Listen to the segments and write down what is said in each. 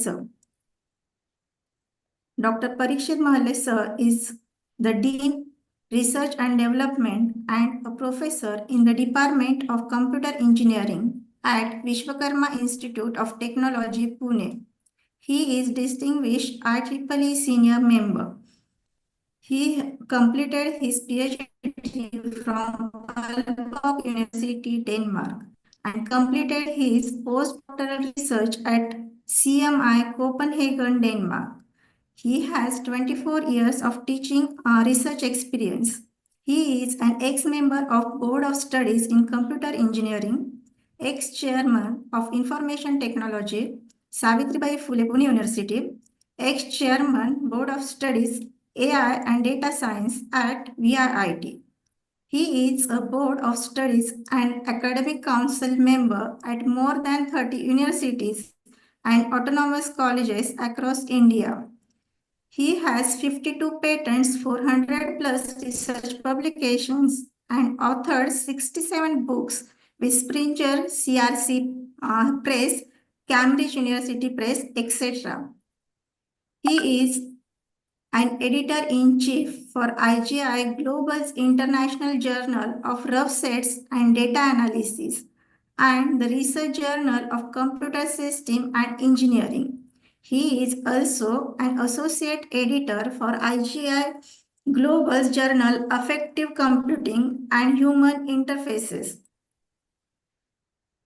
sir. Dr. Parikshit Mahalle sir is the Dean, Research and Development and a professor in the Department of Computer Engineering at Vishwakarma Institute of Technology, Pune. He is distinguished IEEE senior member. He completed his PhD from Aalborg University, Denmark, and completed his postdoctoral research at CMI Copenhagen, Denmark. He has 24 years of teaching research experience. He is an ex-member of Board of Studies in Computer Engineering, ex-chairman of Information Technology, Savitribai Phule Pune University, ex-chairman Board of Studies AI and Data Science at VIIT. He is a Board of Studies and Academic Council member at more than 30 universities and autonomous colleges across India. He has 52 patents, 400 plus research publications, and authored 67 books with Springer, CRC Press, Cambridge University Press, etc. He is an editor-in-chief for IGI Global's International Journal of Rough Sets and Data Analysis and the Research Journal of Computer System and Engineering. He is also an associate editor for IGI Global's Journal Affective Computing and Human Interfaces.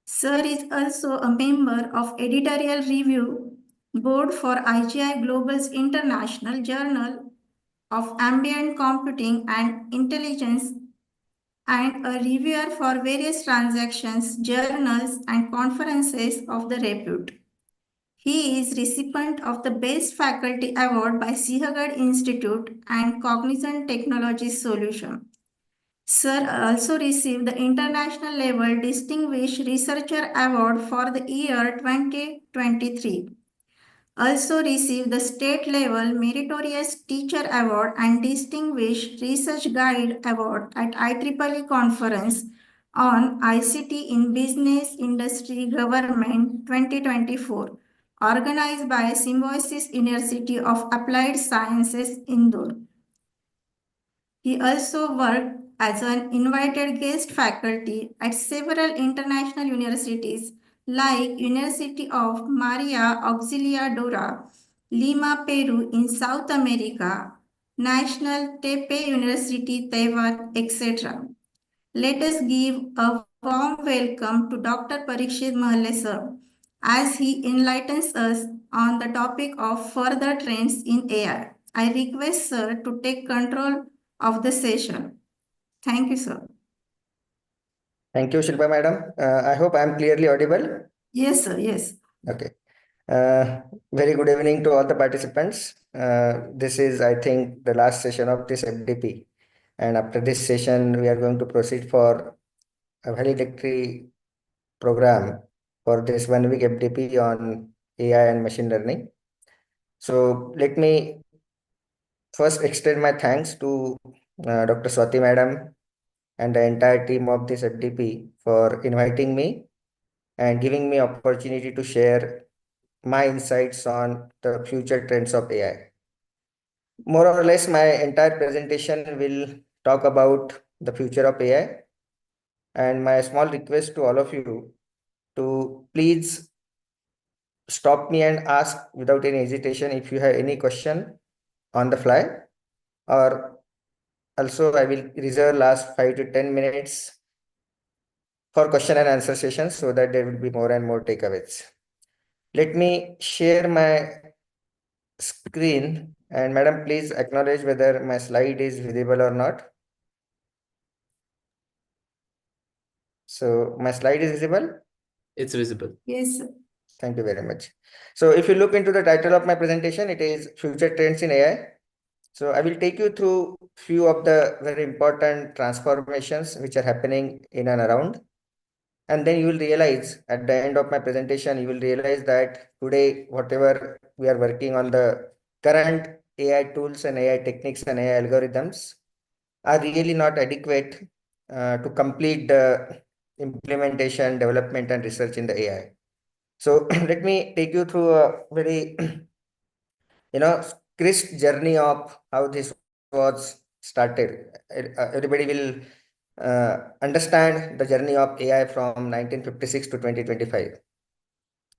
Sir is also a member of editorial review board for IGI Global's International Journal of Ambient Computing and Intelligence and a reviewer for various transactions, journals, and conferences of the repute. He is recipient of the Best Faculty Award by Sihagad Institute and Cognizant Technology Solution. Sir also received the International Level Distinguished Researcher Award for the year 2023. Also received the State Level Meritorious Teacher Award and Distinguished Research Guide Award at IEEE Conference on ICT in Business, Industry, Government 2024, organized by Symbiosis University of Applied Sciences, Indore. He also worked as an invited guest faculty at several international universities like University of Maria Auxiliadora, Lima, Peru in South America, National Taipei University, Taiwan, etc. Let us give a warm welcome to Dr. Parikshit Mahalle sir as he enlightens us on the topic of further trends in AI. I request sir to take control of the session. Thank you, sir. Thank you, Shilpa madam. I hope I am clearly audible. Yes, sir. Yes. Okay. Very good evening to all the participants. This is, I think, the last session of this FDP. And after this session, we are going to proceed for a valedictory program for this 1 week FDP on AI and machine learning. So let me first extend my thanks to Dr. Swati madam and the entire team of this FDP for inviting me and giving me opportunity to share my insights on the future trends of AI. More or less, my entire presentation will talk about the future of AI. And my small request to all of you to please stop me and ask without any hesitation if you have any question on the fly, or also I will reserve last 5 to 10 minutes for question and answer sessions so that there will be more and more takeaways. Let me share my screen, and madam, please acknowledge whether my slide is visible or not. So my slide is visible? It's visible. Yes, sir. Thank you very much. So if you look into the title of my presentation, it is Future Trends in AI. So I will take you through few of the very important transformations which are happening in and around. And then you will realize at the end of my presentation, you will realize that today, whatever we are working on, the current AI tools and AI techniques and AI algorithms are really not adequate to complete the implementation, development, and research in the AI. So let me take you through a very, crisp journey of how this was started. Everybody will understand the journey of AI from 1956 to 2025.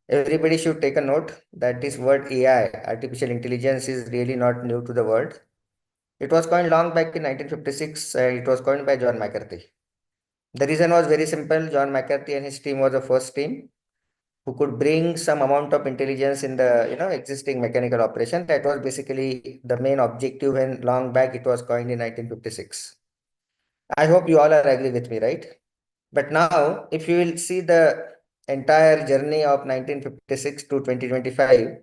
Everybody should take a note that this word AI, artificial intelligence, is really not new to the world. It was coined long back in 1956. It was coined by John McCarthy. The reason was very simple. John McCarthy and his team was the first team who could bring some amount of intelligence in the existing mechanical operation. That was basically the main objective when long back it was coined in 1956. I hope you all are agree with me, right? But now, if you will see the entire journey of 1956 to 2025,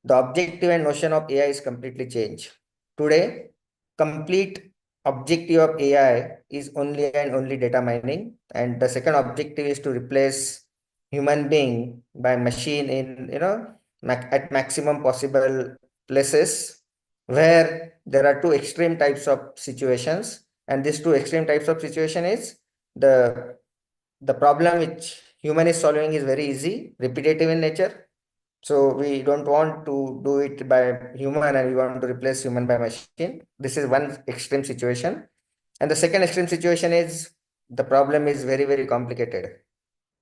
the objective and notion of AI is completely changed. Today, complete objective of AI is only and only data mining, and the second objective is to replace human being by machine in at maximum possible places where there are two extreme types of situations, and these two extreme types of situation is the the problem which human is solving is very easy, repetitive in nature, so we don't want to do it by human and we want to replace human by machine. This is one extreme situation. And the second extreme situation is the problem is very, very complicated.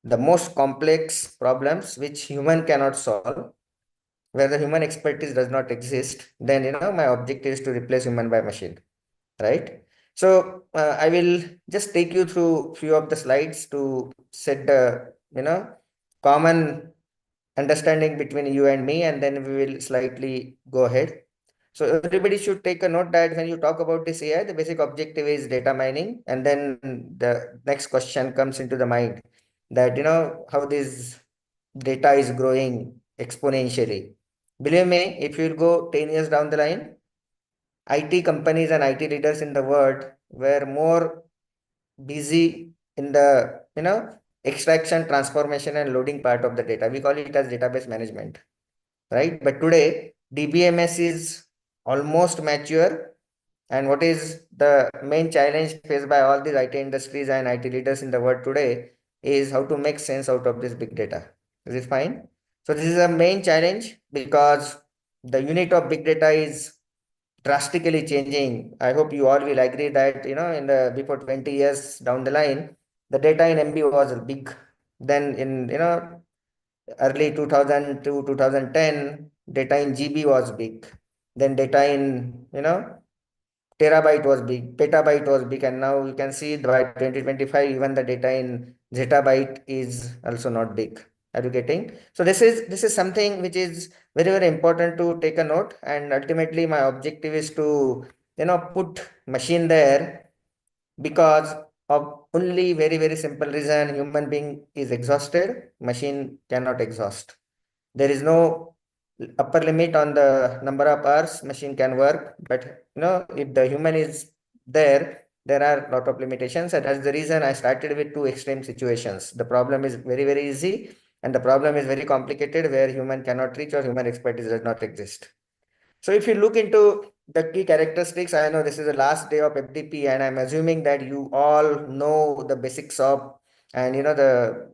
The most complex problems which human cannot solve, where the human expertise does not exist, then my objective is to replace human by machine, right? So I will just take you through few of the slides to set the common understanding between you and me, and then we will slightly go ahead. So everybody should take a note that when you talk about this AI, the basic objective is data mining, and then the next question comes into the mind that how this data is growing exponentially. Believe me, if you go 10 years down the line, IT companies and IT leaders in the world were more busy in the extraction, transformation, and loading part of the data. We call it as database management, right? But today, DBMS is almost mature. And what is the main challenge faced by all these IT industries and IT leaders in the world today is how to make sense out of this big data. Is it fine? So this is a main challenge because the unit of big data is drastically changing. I hope you all will agree that in the before 20 years down the line, the data in MB was big. Then in early 2000 to 2010, data in GB was big. Then data in terabyte was big, petabyte was big, and now you can see by 2025 even the data in zettabyte is also not big. Are you getting? So this is something which is very, very important to take a note, and ultimately my objective is to put machine there because of only very, very simple reason: human being is exhausted, machine cannot exhaust. There is no upper limit on the number of hours machine can work, but if the human is there, there are a lot of limitations, and that's the reason I started with two extreme situations. The problem is very, very easy, and the problem is very complicated, where human cannot reach or human expertise does not exist. So if you look into the key characteristics, I know this is the last day of FDP, and I'm assuming that you all know the basics of and the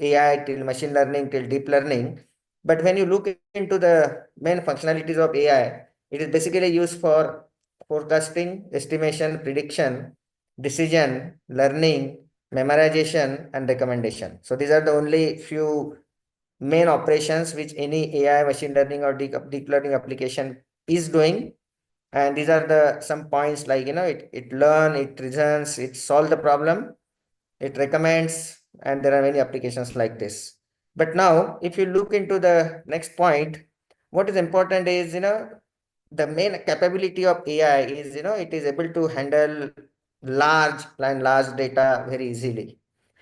AI till machine learning till deep learning. But when you look into the main functionalities of AI, it is basically used for forecasting, estimation, prediction, decision, learning, memorization, and recommendation. So these are the only few main operations which any AI, machine learning, or deep learning application is doing. And these are the some points like it learn, it reasons, it solve the problem, it recommends, and there are many applications like this. But now if you look into the next point, what is important is the main capability of AI is it is able to handle large data very easily.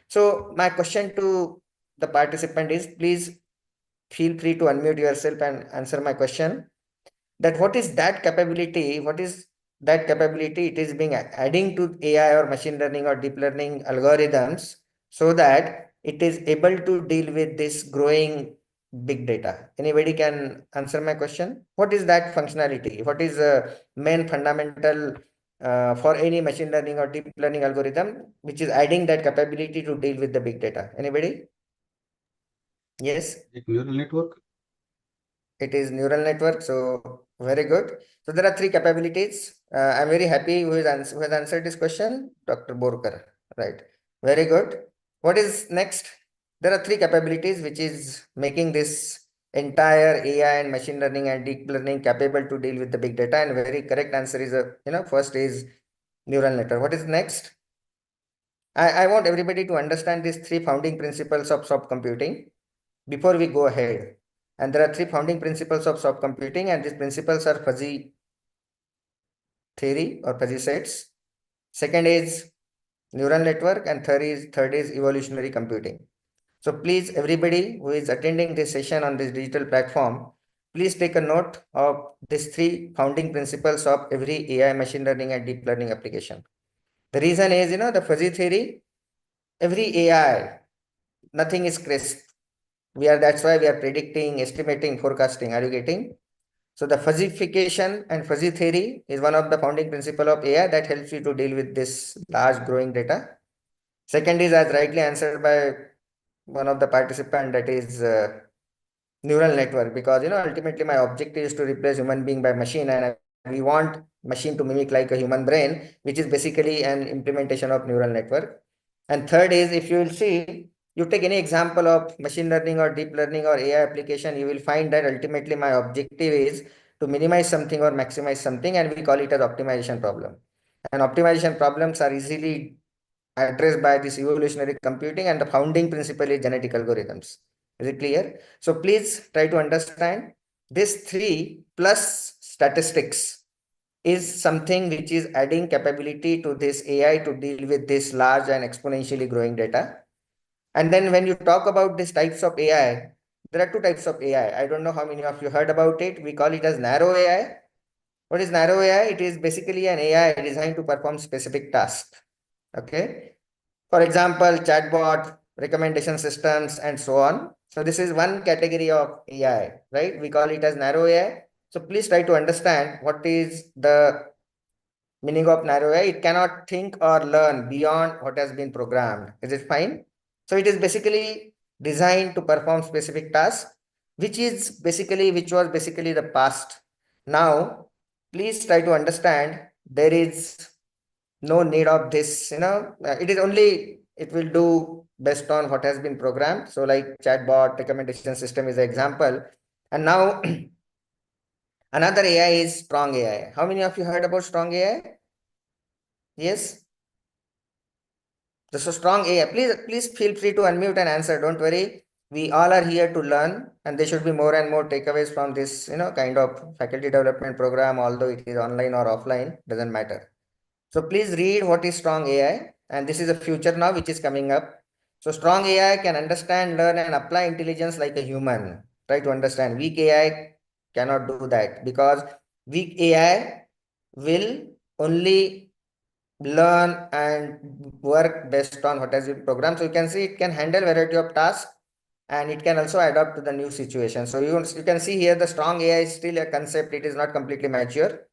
So my question to the participant is, please feel free to unmute yourself and answer my question, that what is that capability, it is being adding to AI or machine learning or deep learning algorithms so that it is able to deal with this growing big data. Anybody can answer my question? What is that functionality? What is the main fundamental for any machine learning or deep learning algorithm which is adding that capability to deal with the big data? Anybody? Yes, Neural network. it is neural network. So very good. So there are three capabilities. I'm very happy who has answered this question, Dr. Borkar. Right. Very good. What is next? There are three capabilities which is making this entire AI and machine learning and deep learning capable to deal with the big data. And very correct answer is first is neural network. What is next? I want everybody to understand these three founding principles of soft computing before we go ahead. And there are three founding principles of soft computing, and these principles are fuzzy theory or fuzzy sets. Second is neural network, and third is evolutionary computing. So please, everybody who is attending this session on this digital platform, please take a note of these three founding principles of every AI, machine learning, and deep learning application. The reason is, the fuzzy theory, every AI, nothing is crisp. That's why we are predicting, estimating, forecasting. Are you getting? So the fuzzification and fuzzy theory is one of the founding principle of AI that helps you to deal with this large growing data. Second is, as rightly answered by one of the participant, that is neural network, because ultimately my objective is to replace human being by machine, and we want machine to mimic like a human brain, which is basically an implementation of neural network. And third is, if you will see, you take any example of machine learning or deep learning or AI application, you will find that ultimately my objective is to minimize something or maximize something, and we call it as optimization problem. And optimization problems are easily addressed by this evolutionary computing, and the founding principle is genetic algorithms. Is it clear? So please try to understand this 3 plus statistics is something which is adding capability to this AI to deal with this large and exponentially growing data. And then when you talk about these types of AI, there are two types of AI. I don't know how many of you heard about it. We call it as narrow AI. What is narrow AI? It is basically an AI designed to perform specific tasks. Okay. For example, chatbot, recommendation systems, and so on. So this is one category of AI, right? We call it as narrow AI. So please try to understand what is the meaning of narrow AI. It cannot think or learn beyond what has been programmed. Is it fine? So it is basically designed to perform specific tasks, which was basically the past. Now, please try to understand there is no need of this, it will do based on what has been programmed. So like chatbot recommendation system is an example. And now another AI is strong AI. How many of you heard about strong AI? Yes. So strong AI, please feel free to unmute and answer. Don't worry. We all are here to learn, and there should be more and more takeaways from this, kind of faculty development program, although it is online or offline, doesn't matter. So please read what is strong AI, and this is a future now which is coming up. So strong AI can understand, learn, and apply intelligence like a human. Try to understand. Weak AI cannot do that, because weak AI will only learn and work based on what has been programmed. So you can see it can handle variety of tasks, and it can also adapt to the new situation. So you can see here the strong AI is still a concept. It is not completely mature.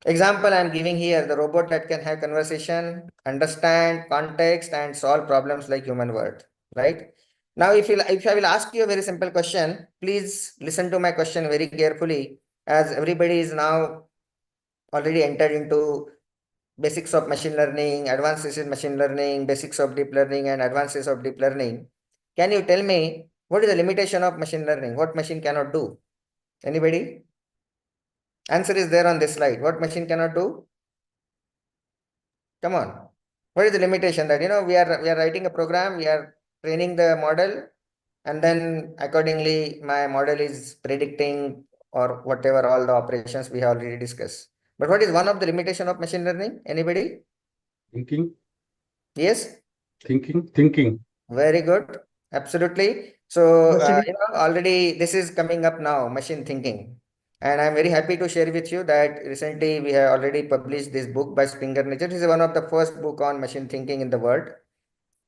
Example I'm giving here, the robot that can have conversation, understand context, and solve problems like human word, right? Now, if I will ask you a very simple question, please listen to my question very carefully, as everybody is now already entered into basics of machine learning, advances in machine learning, basics of deep learning, and advances of deep learning. Can you tell me what is the limitation of machine learning? What machine cannot do? Anybody? Answer is there on this slide. What machine cannot do? Come on. What is the limitation that, we are writing a program, we are training the model, and then accordingly my model is predicting or whatever all the operations we have already discussed. But what is one of the limitation of machine learning? Anybody? Thinking. Yes? Thinking. Very good. Absolutely. So, Machine. already this is coming up now, machine thinking. And I'm very happy to share with you that recently we have already published this book by Springer Nature. This is one of the first book on machine thinking in the world.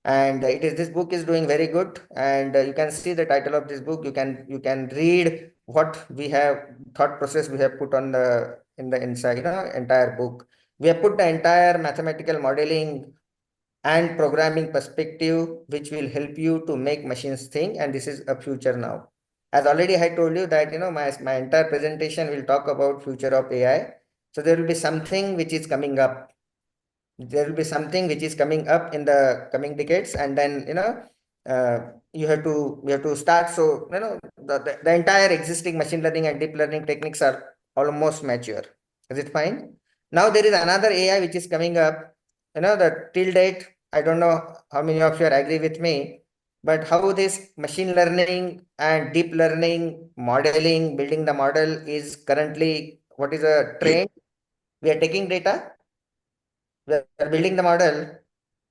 And this book is doing very good. And you can see the title of this book. You can read what we have thought process we have put on in the inside, entire book. We have put the entire mathematical modeling and programming perspective, which will help you to make machines think, and this is a future now. As already I told you that, my entire presentation will talk about future of AI. So there will be something which is coming up. There will be something which is coming up in the coming decades, and then, we have to start. So, the entire existing machine learning and deep learning techniques are almost mature. Is it fine? Now there is another AI which is coming up, the till date, I don't know how many of you are agree with me, but how this machine learning and deep learning modeling, building the model is currently, what is a trend? We are taking data, we are building the model,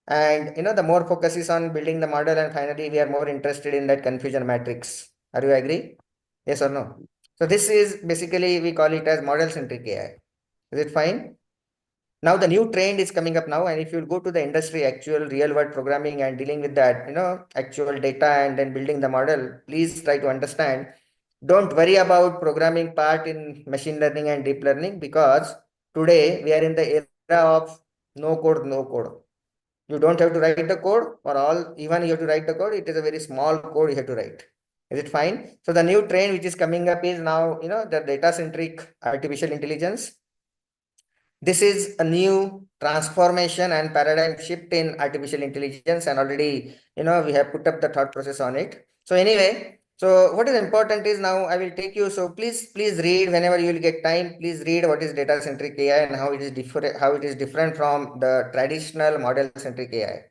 and the more focus is on building the model, and finally we are more interested in that confusion matrix. Are you agree? Yes or no? So this is basically, we call it as model centric AI. Is it fine? Now the new trend is coming up now, and if you go to the industry, actual real world programming and dealing with that, actual data and then building the model, please try to understand. Don't worry about programming part in machine learning and deep learning, because today we are in the era of no code, no code. You don't have to write the code for all, even you have to write the code. It is a very small code you have to write. Is it fine? So the new trend which is coming up is now, the data centric artificial intelligence. This is a new transformation and paradigm shift in artificial intelligence, and already, we have put up the thought process on it. So anyway, so what is important is, now I will take you. So please read whenever you will get time. Please read what is data centric AI and how it is different from the traditional model centric AI.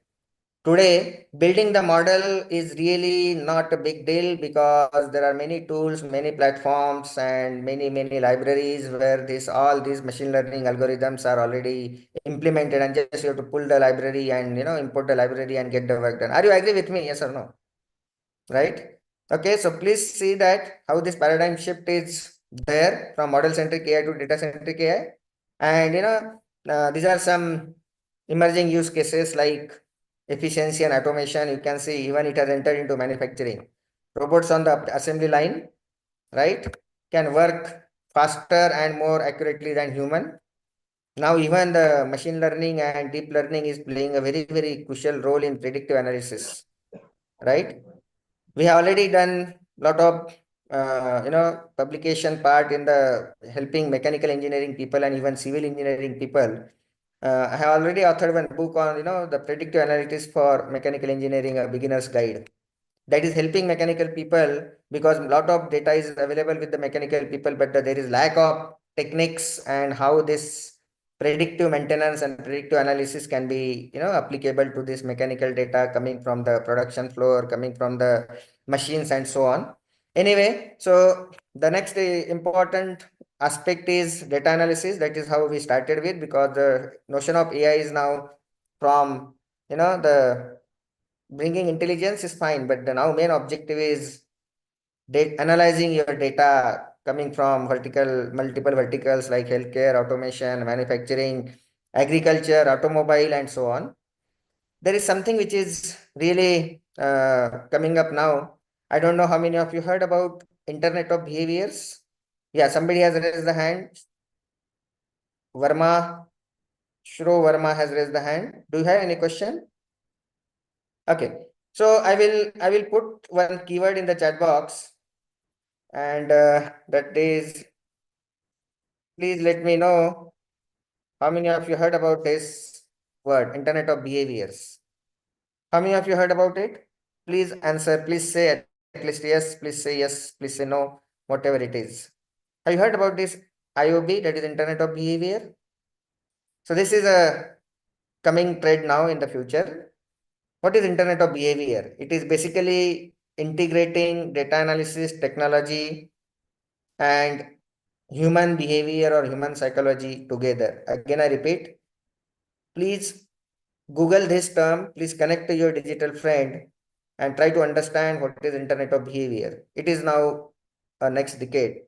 Today, building the model is really not a big deal, because there are many tools, many platforms, and many libraries where all these machine learning algorithms are already implemented, and just you have to pull the library and, import the library and get the work done. Are you agree with me? Yes or no? Right? Okay, so please see that how this paradigm shift is there from model centric AI to data centric AI. And, these are some emerging use cases like efficiency and automation. You can see even it has entered into manufacturing. Robots on the assembly line, right, can work faster and more accurately than human. Now even the machine learning and deep learning is playing a very crucial role in predictive analysis, right? We have already done a lot of publication part in the helping mechanical engineering people and even civil engineering people. I have already authored one book on, the predictive analytics for mechanical engineering, a beginner's guide. That is helping mechanical people, because a lot of data is available with the mechanical people, but there is lack of techniques and how this predictive maintenance and predictive analysis can be, applicable to this mechanical data coming from the production floor, coming from the machines, and so on. Anyway, so the next important aspect is data analysis. That is how we started with, because the notion of AI is now from, the bringing intelligence is fine, but the now main objective is analyzing your data coming from multiple verticals like healthcare, automation, manufacturing, agriculture, automobile, and so on. There is something which is really coming up now. I don't know how many of you heard about Internet of Behaviors. Yeah, somebody has raised the hand. Shro Verma has raised the hand. Do you have any question? Okay. So I will put one keyword in the chat box, and that is, please let me know how many of you heard about this word, Internet of Behaviors. How many of you heard about it? Please answer. Please say at least yes. Please say yes. Please say no. Whatever it is. Have you heard about this IOB, that is Internet of Behavior? So this is a coming trend now in the future. What is Internet of Behavior? It is basically integrating data analysis technology and human behavior or human psychology together. Again, I repeat, please Google this term, please connect to your digital friend and try to understand what is Internet of Behavior. It is now a next decade.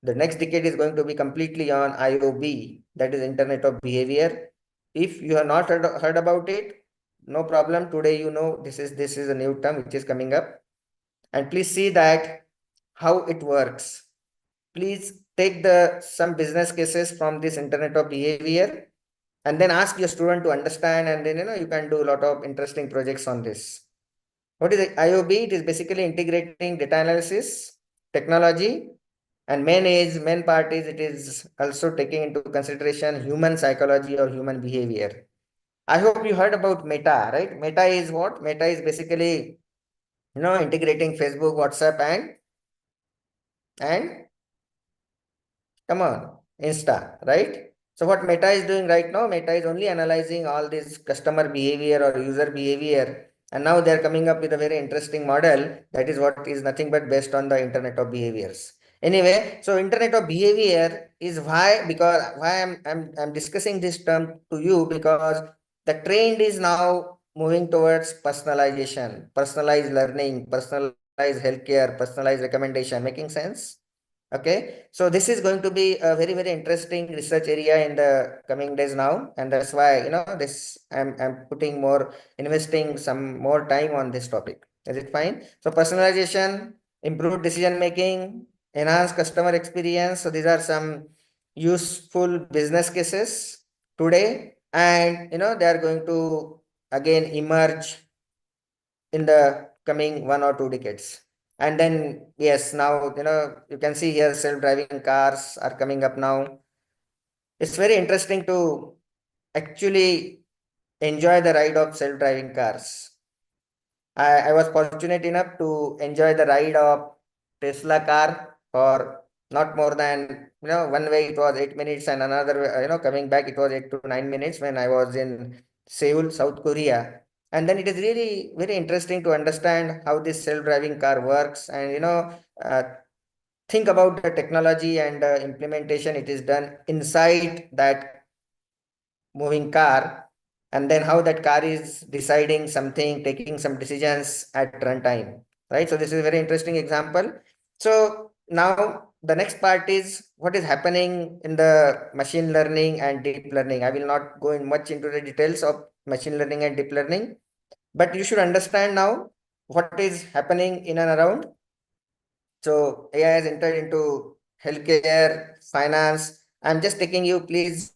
The next decade is going to be completely on IOB, that is Internet of Behavior. If you have not heard about it, no problem. Today, this is a new term which is coming up. And please see that how it works. Please take some business cases from this Internet of Behavior and then ask your student to understand, and then you can do a lot of interesting projects on this. What is IOB? It is basically integrating data analysis, technology, and main part is it is also taking into consideration human psychology or human behavior. I hope you heard about Meta, right? Meta is what? Meta is basically integrating Facebook, WhatsApp, and come on, Insta, right? So what Meta is doing right now, Meta is only analyzing all this customer behavior or user behavior, and now they're coming up with a very interesting model that is what is nothing but based on the Internet of Behaviors. Anyway, so Internet of Behavior is why I'm discussing this term to you, because the trend is now moving towards personalization, personalized learning, personalized healthcare, personalized recommendation. Making sense? Okay, so this is going to be a very, very interesting research area in the coming days now, and that's why this I'm putting more, investing some more time on this topic. Is it fine? So personalization, improved decision making, enhance customer experience. So these are some useful business cases today, and they are going to again emerge in the coming 1 or 2 decades. And then, yes, now, you can see here self-driving cars are coming up now. It's very interesting to actually enjoy the ride of self-driving cars. I was fortunate enough to enjoy the ride of Tesla car for not more than, one way it was 8 minutes, and another way, coming back it was 8 to 9 minutes when I was in Seoul, South Korea. And then it is really very interesting to understand how this self-driving car works, and, think about the technology and implementation it is done inside that moving car, and then how that car is deciding something, taking some decisions at runtime, right? So this is a very interesting example. So now the next part is what is happening in the machine learning and deep learning. I will not go in much into the details of machine learning and deep learning, but you should understand now what is happening in and around. So AI has entered into healthcare, finance. I'm just taking you, please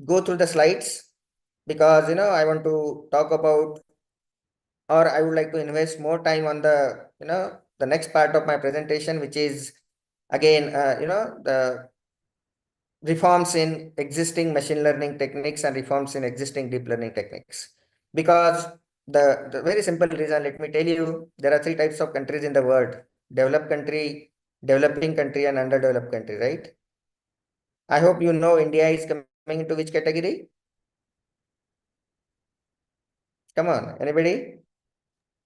go through the slides, because I want to talk about, or I would like to invest more time on the next part of my presentation, which is again the reforms in existing machine learning techniques and reforms in existing deep learning techniques. Because the very simple reason, let me tell you, there are 3 types of countries in the world: developed country, developing country, and underdeveloped country, right? I hope you know India is coming into which category? Come on, anybody?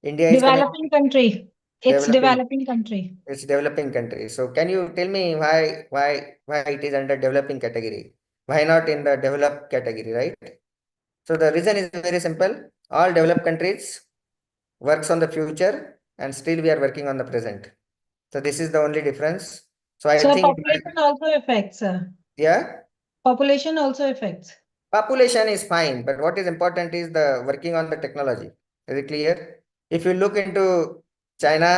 India is coming Developing country. It's developing. developing country. It's developing country. So can you tell me why it is under developing category? Why not in the developed category, right? So the reason is very simple. All developed countries works on the future, and still we are working on the present. So this is the only difference. So I So think, population also affects. yeah, Population also affects. population is fine, but what is important is the working on the technology. Is it clear? If you look into China,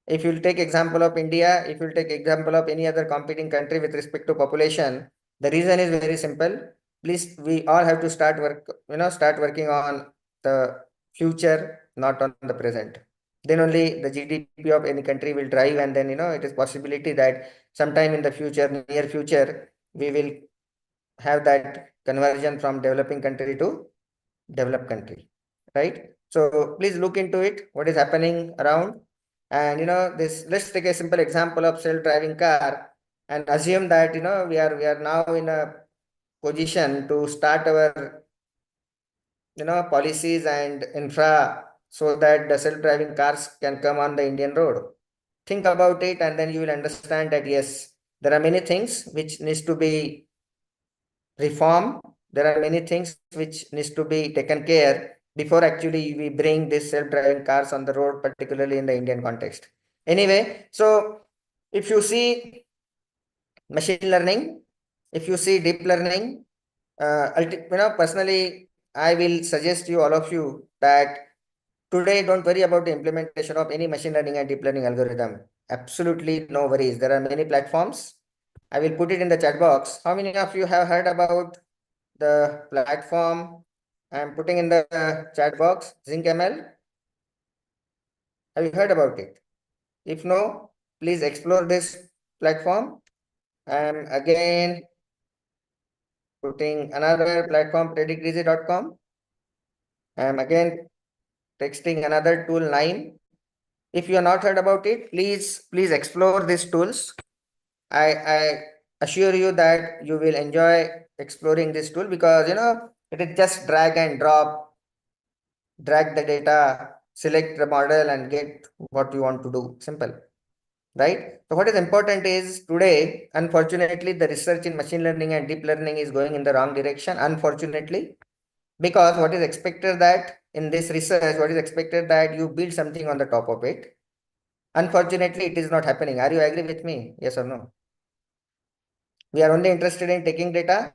if you'll take example of India, if you'll take example of any other competing country with respect to population, the reason is very simple. Please, we all have to start working on the future, not on the present. Then only the GDP of any country will drive, and then it is possibility that sometime in the future, near future, we will have that conversion from developing country to developed country, right? So please look into it, what is happening around. And this, let's take a simple example of self-driving car, and assume that we are now in a position to start our policies and infra, so that the self-driving cars can come on the Indian road. Think about it, and then you will understand that yes, there are many things which needs to be reformed. There are many things which needs to be taken care before actually we bring these self-driving cars on the road, particularly in the Indian context. Anyway, so if you see machine learning, if you see deep learning, personally, I will suggest you, all of you, that today don't worry about the implementation of any machine learning and deep learning algorithm. Absolutely no worries. There are many platforms. I will put it in the chat box. How many of you have heard about the platform I'm putting in the chat box, ZincML? Have you heard about it? If no, please explore this platform. I'm again putting another platform, predicteasy.com. I'm again texting another tool, Nime. If you have not heard about it, please explore these tools. I assure you that you will enjoy exploring this tool because it is just drag and drop, drag the data, select the model and get what you want to do. Simple, right? So what is important is today, unfortunately, the research in machine learning and deep learning is going in the wrong direction, unfortunately, because what is expected that in this research, what is expected that you build something on the top of it. Unfortunately, it is not happening. Are you agree with me? Yes or no? We are only interested in taking data,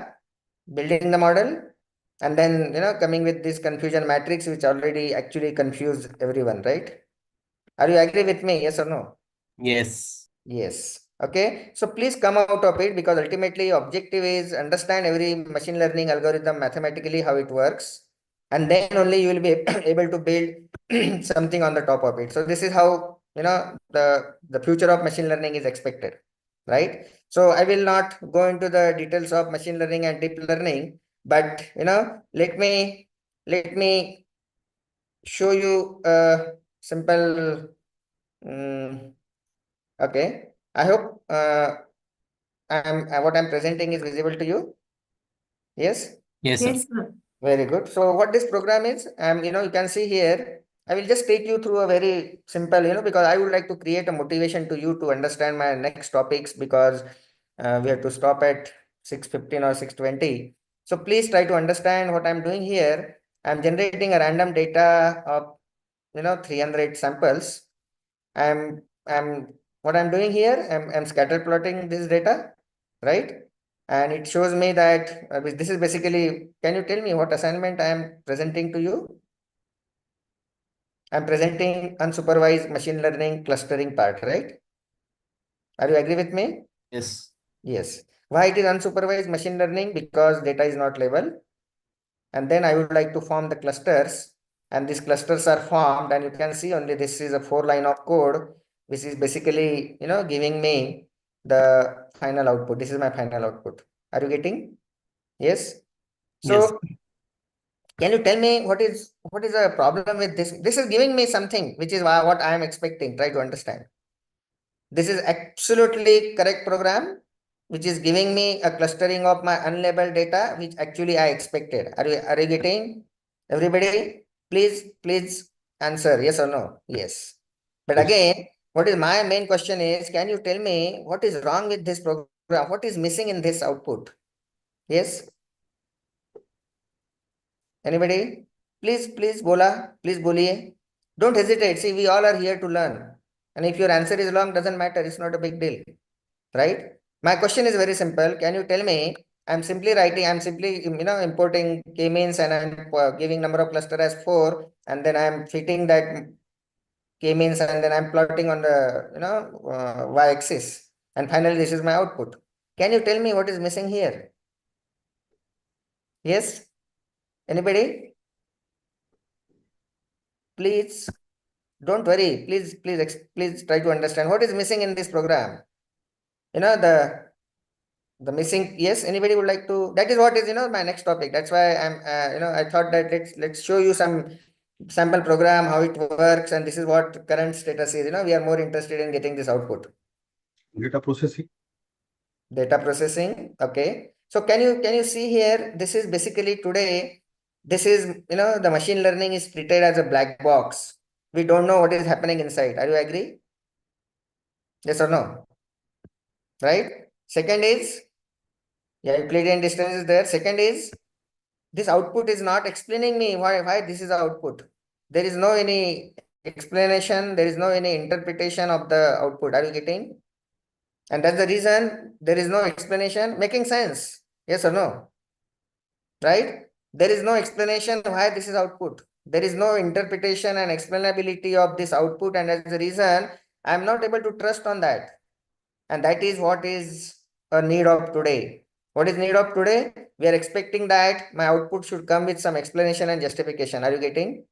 building the model, and then coming with this confusion matrix, which already actually confused everyone, right? Are you agree with me? Yes or no? Yes. Yes. Okay. So please come out of it because ultimately objective is understand every machine learning algorithm mathematically how it works, and then only you will be able to build something on the top of it. So this is how the future of machine learning is expected, right? So I will not go into the details of machine learning and deep learning, but let me show you a simple. Okay, I hope what I'm presenting is visible to you. Yes. Yes, sir. Yes, sir. Very good. So what this program is, you can see here, I will just take you through a very simple, because I would like to create a motivation to you to understand my next topics because we have to stop at 6:15 or 6:20. So please try to understand what I'm doing here. I'm generating a random data of, 300 samples. I'm what I'm doing here, I'm scatter plotting this data, right? And it shows me that this is basically, can you tell me what assignment I am presenting to you? I'm presenting unsupervised machine learning clustering part, right? Are you agree with me? Yes. Yes. Why it is unsupervised machine learning? Because data is not labeled. And then I would like to form the clusters, and these clusters are formed, and you can see only this is a 4 line of code, which is basically, giving me the final output. This is my final output. Are you getting? Yes. So can you tell me what is a problem with this? This is giving me something, which is what I am expecting. Try to understand. This is absolutely correct program, which is giving me a clustering of my unlabeled data, which actually I expected. Are you getting? Everybody, please answer yes or no. Yes. But Yes. again, what is my main question is, can you tell me what is wrong with this program? What is missing in this output? Yes. Anybody? Please bola, please boliye. Don't hesitate. See, we all are here to learn. And if your answer is wrong, doesn't matter. It's not a big deal. Right? My question is very simple. Can you tell me? I'm simply importing k-means and I'm giving number of cluster as 4, and then I'm fitting that k-means and then I'm plotting on the y-axis, and finally this is my output. Can you tell me what is missing here? Yes? Anybody? Please don't worry. Please try to understand what is missing in this program. The missing, yes, anybody would like to, that is what is my next topic. That's why I'm I thought that let's show you some sample program, how it works, and this is what current status is. We are more interested in getting this output. Data processing. Data processing. Okay, so can you see here, this is basically today, this is the machine learning is treated as a black box. We don't know what is happening inside. Are you agree? Yes or no? Right. Second is, yeah, Euclidean distance is there. Second is, this output is not explaining me why this is the output. There is no any explanation. There is no any interpretation of the output. Are you getting? And that's the reason there is no explanation making sense. Yes or no? Right? There is no explanation why this is output. There is no interpretation and explainability of this output, and as a reason, I am not able to trust on that. And that is what is a need of today. What is need of today? We are expecting that my output should come with some explanation and justification. Are you getting?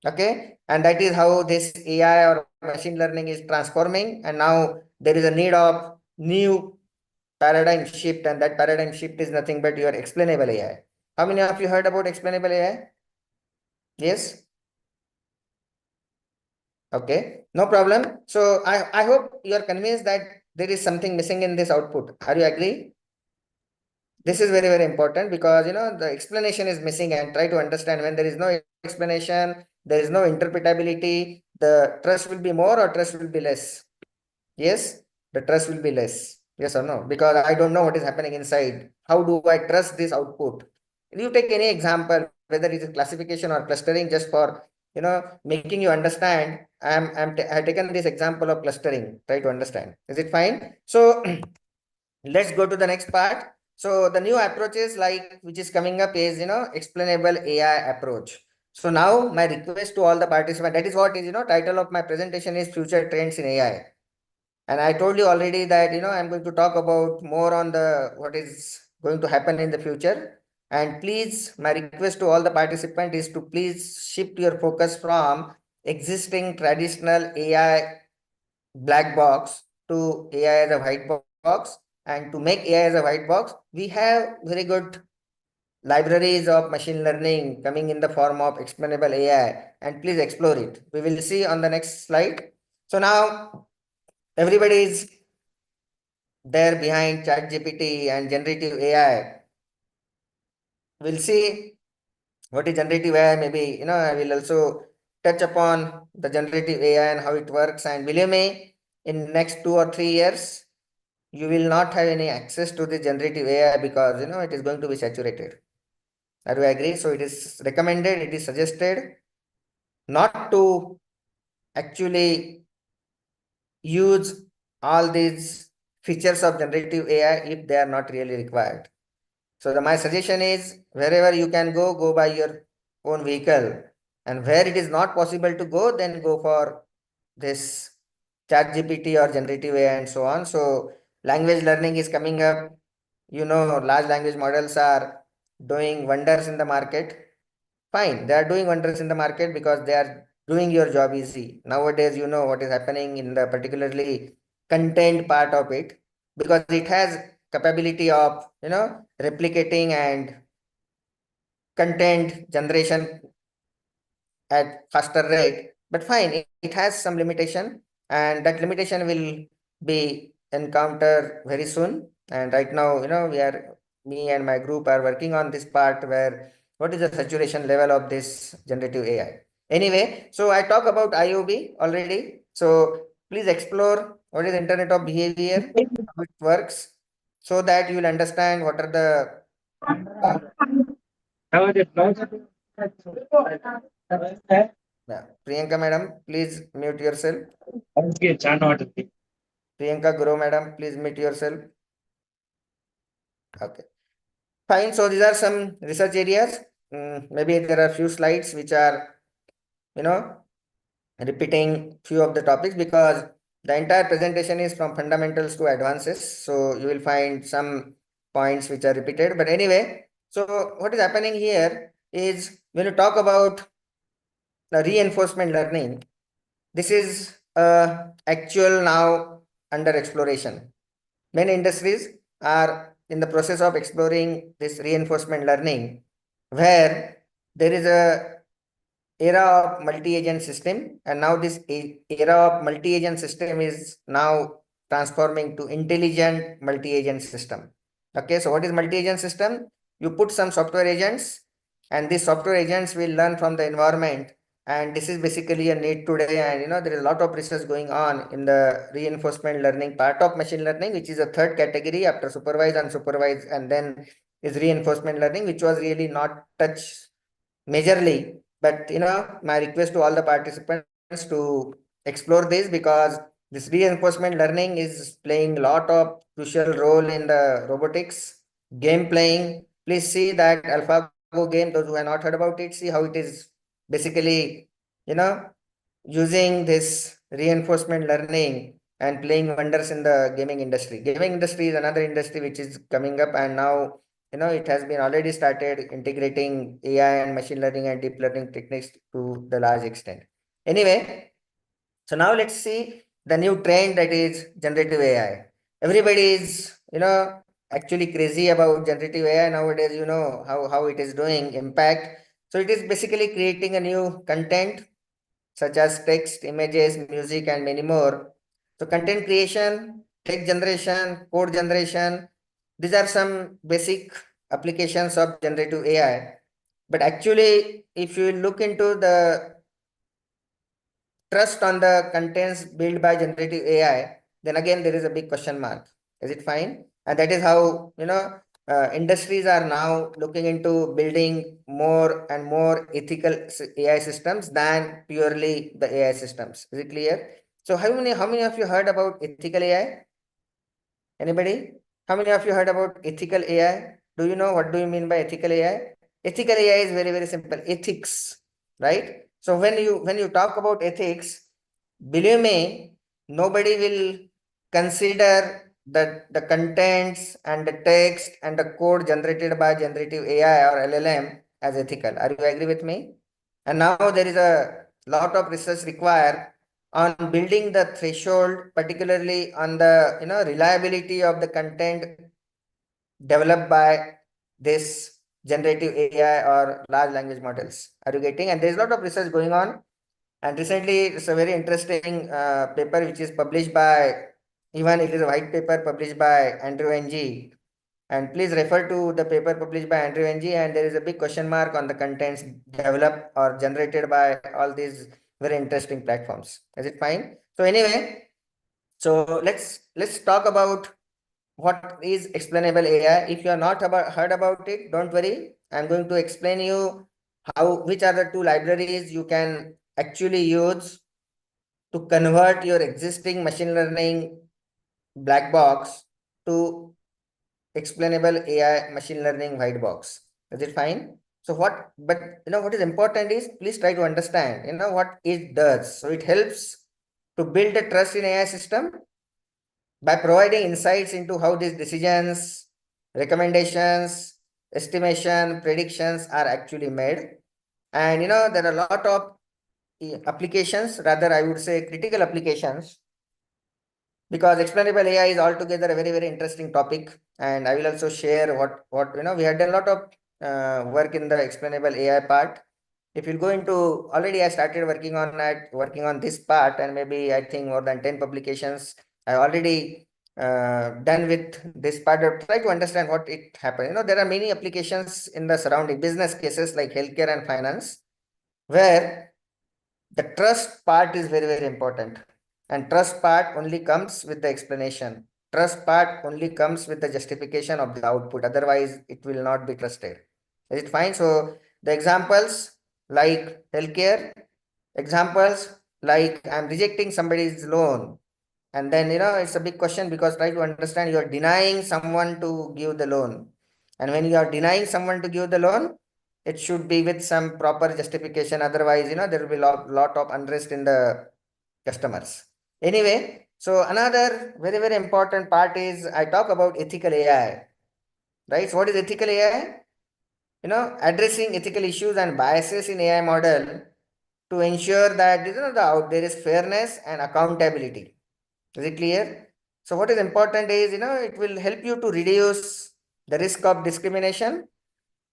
Okay. And that is how this AI or machine learning is transforming. And now there is a need of new paradigm shift. And that paradigm shift is nothing but your explainable AI. How many of you heard about explainable AI? Yes. Okay, no problem. So I hope you are convinced that there is something missing in this output. Are you agree? This is very, very important because the explanation is missing, and try to understand when there is no explanation, there is no interpretability, the trust will be more or trust will be less. Yes, the trust will be less. Yes or no? Because I don't know what is happening inside. How do I trust this output? You take any example, whether it is classification or clustering, just for making you understand. I've taken this example of clustering. Try to understand. Is it fine? So let's go to the next part. So the new approaches which is coming up is explainable AI approach. So now my request to all the participants, that is what is title of my presentation is Future Trends in AI. And I told you already that I'm going to talk about more on the what is going to happen in the future. And please, my request to all the participants is to please shift your focus from existing traditional AI black box to AI as a white box. And to make AI as a white box, we have very good libraries of machine learning coming in the form of explainable AI. And please explore it. We will see on the next slide. So now everybody is there behind ChatGPT and generative AI. We'll see what is generative AI. Maybe I will also touch upon the generative AI and how it works. And believe me, in next 2 or 3 years, you will not have any access to the generative AI because it is going to be saturated. Do you agree? So it is recommended, it is suggested not to actually use all these features of generative AI if they are not really required. So my suggestion is wherever you can go by your own vehicle, and where it is not possible to go, then go for this ChatGPT or generative AI and so on. So language learning is coming up. Large language models are doing wonders in the market. Fine, they are doing wonders in the market because they are doing your job easy. Nowadays, what is happening in the particularly content part of it, because it has capability of replicating and content generation at faster rate. But fine, it has some limitation, and that limitation will be encountered very soon. And right now, me and my group are working on this part where what is the saturation level of this generative AI. Anyway, so I talk about IOB already. So please explore what is Internet of Behavior, how it works, so that you will understand what are the Priyanka madam, please mute yourself. Priyanka Guru madam, please mute yourself. Okay. Fine. So these are some research areas. Maybe there are few slides which are, repeating few of the topics because the entire presentation is from fundamentals to advances. So you will find some points which are repeated. But anyway, so what is happening here is when you talk about the reinforcement learning, this is actual now under exploration. Many industries are in the process of exploring this reinforcement learning, where there is a era of multi-agent system, and now this era of multi-agent system is now transforming to intelligent multi-agent system. Okay, so what is multi-agent system? You put some software agents, and these software agents will learn from the environment. And this is basically a need today. And there is a lot of research going on in the reinforcement learning part of machine learning, which is a third category after supervised, unsupervised, and then is reinforcement learning, which was really not touched majorly. But my request to all the participants to explore this, because this reinforcement learning is playing a lot of crucial role in the robotics game playing. Please see that AlphaGo game. Those who have not heard about it, see how it is basically using this reinforcement learning and playing wonders in the gaming industry. Gaming industry is another industry which is coming up, and now it has been already started integrating AI and machine learning and deep learning techniques to the large extent. Anyway, so now let's see the new trend, that is generative AI. Everybody is actually crazy about generative AI nowadays. How it is doing impact. So it is basically creating a new content such as text, images, music, and many more. So content creation, text generation, code generation, these are some basic applications of generative AI. But actually, if you look into the trust on the contents built by generative AI, then again there is a big question mark. Is it fine? And that is how industries are now looking into building more and more ethical AI systems than purely the AI systems. Is it clear? So how many of you heard about ethical AI? Anybody? How many of you heard about ethical AI? Do you know what do you mean by ethical AI? Ethical AI is very, very simple. Ethics, right? So when you talk about ethics, believe me, nobody will consider the contents and the text and the code generated by generative AI or LLM as ethical. Are you agree with me? And now there is a lot of research required on building the threshold, particularly on the reliability of the content developed by this generative AI or large language models. Are you getting? And there's a lot of research going on. And recently, it's a very interesting paper which is published by, even it is a white paper published by Andrew Ng. And please refer to the paper published by Andrew Ng. And there is a big question mark on the contents developed or generated by all these very interesting platforms. Is it fine? So anyway, so let's talk about what is explainable AI. If you are not heard about it, don't worry. I'm going to explain you which are the two libraries you can actually use to convert your existing machine learning black box to explainable AI machine learning white box. Is it fine? So what is important is, please try to understand what it does. So it helps to build a trust in AI system by providing insights into how these decisions, recommendations, estimation, predictions are actually made. And there are a lot of applications, rather I would say critical applications, because explainable AI is altogether a very, very interesting topic. And I will also share what we had done a lot of work in the explainable AI part. If you go into, already I started working on this part, and maybe I think more than 10 publications I already done with this part of try to understand what it happened. There are many applications in the surrounding business cases like healthcare and finance, where the trust part is very, very important. And trust part only comes with the explanation. Trust part only comes with the justification of the output. Otherwise, it will not be trusted. Is it fine? So the examples like healthcare, examples like I'm rejecting somebody's loan. And then, it's a big question, because try to understand, you are denying someone to give the loan. And when you are denying someone to give the loan, it should be with some proper justification. Otherwise, there will be lot of unrest in the customers. Anyway, so another very, very important part is I talk about ethical AI, right? So what is ethical AI? Addressing ethical issues and biases in AI model to ensure that there is fairness and accountability. Is it clear? So what is important is, it will help you to reduce the risk of discrimination,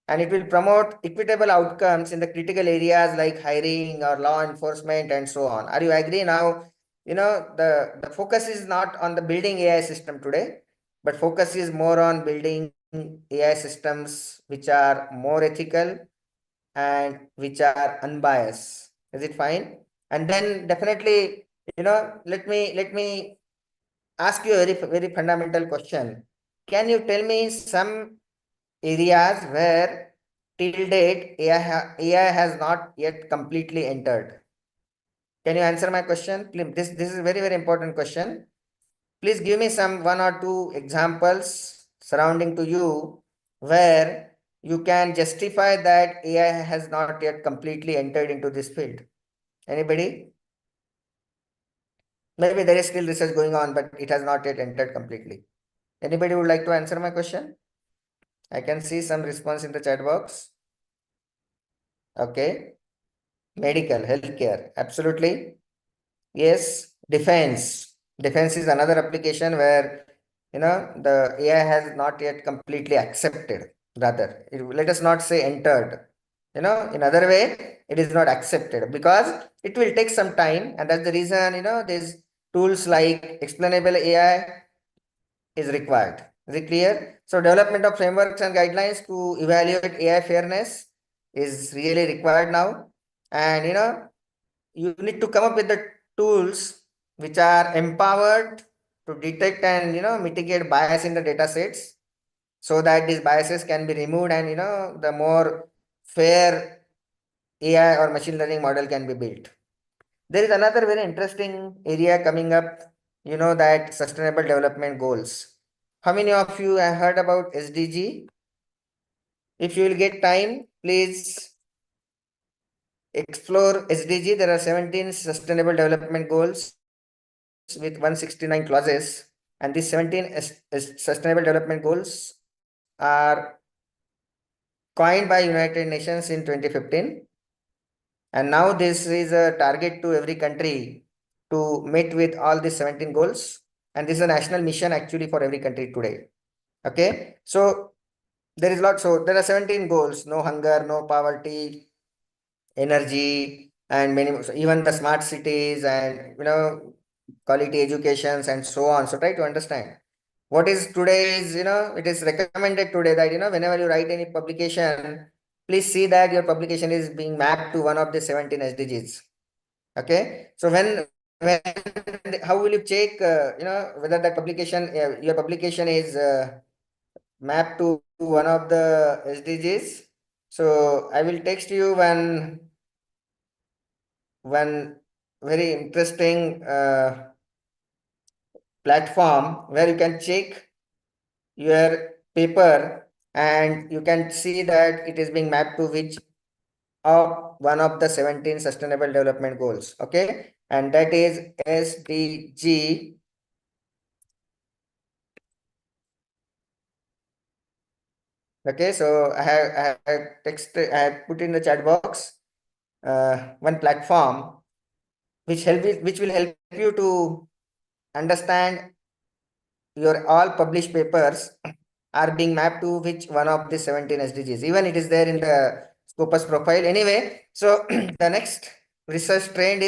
and it will promote equitable outcomes in the critical areas like hiring or law enforcement and so on. Are you agree now? The focus is not on the building AI system today, but focus is more on building AI systems which are more ethical and which are unbiased. Is it fine? And then definitely, let me ask you a very, very fundamental question. Can you tell me some areas where till date AI has not yet completely entered? Can you answer my question? This is a very, very important question. Please give me some one or two examples surrounding to you where you can justify that AI has not yet completely entered into this field. Anybody? Maybe there is still research going on, but it has not yet entered completely. Anybody would like to answer my question? I can see some response in the chat box. Okay. Medical, healthcare, absolutely. Yes. Defense. Defense is another application where, the AI has not yet completely accepted. Rather, let us not say entered. In other way, it is not accepted because it will take some time, and that's the reason, these tools like explainable AI is required. Is it clear? So development of frameworks and guidelines to evaluate AI fairness is really required now. And you need to come up with the tools which are empowered to detect and mitigate bias in the data sets so that these biases can be removed and the more fair AI or machine learning model can be built. There is another very interesting area coming up, that sustainable development goals. How many of you have heard about SDG? If you will get time, please explore SDG. There are 17 sustainable development goals with 169 clauses. And these 17 sustainable development goals are coined by United Nations in 2015. And now this is a target to every country to meet with all these 17 goals. And this is a national mission actually for every country today. Okay. So there is lot. So there are 17 goals: no hunger, no poverty, energy, and many, so even the smart cities and quality educations and so on. So try to understand what is today is, it is recommended today that whenever you write any publication, please see that your publication is being mapped to one of the 17 SDGs. Okay. So when how will you check whether that publication your publication is mapped to one of the SDGs? So I will text you one very interesting platform where you can check your paper and you can see that it is being mapped to which of one of the 17 sustainable development goals. Okay. And that is SDG. Okay. So I have put in the chat box one platform which will help you to understand your all published papers are being mapped to which one of the 17 SDGs. Even it is there in the Scopus profile. Anyway, so the next research trend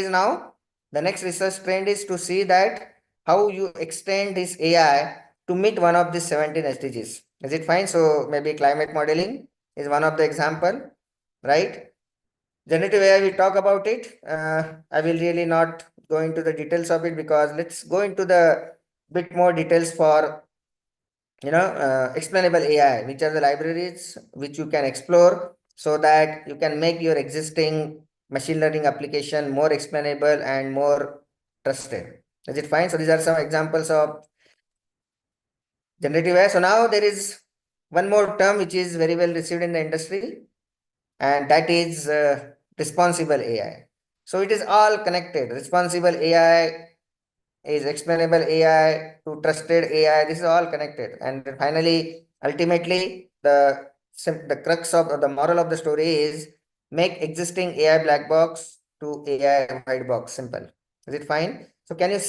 is to see that how you extend this AI to meet one of the 17 SDGs. Is it fine? So maybe climate modeling is one of the example, right? Generative AI, we talk about it. I will really not go into the details of it because let's go into the bit more details for explainable AI, which are the libraries which you can explore so that you can make your existing machine learning application more explainable and more trusted. Is it fine? So these are some examples of generative AI. So now there is one more term which is very well received in the industry, and that is responsible AI. So it is all connected. Responsible AI is explainable AI to trusted AI. This is all connected. And finally, ultimately, the crux of or the moral of the story is make existing AI black box to AI white box simple. Is it fine? So can you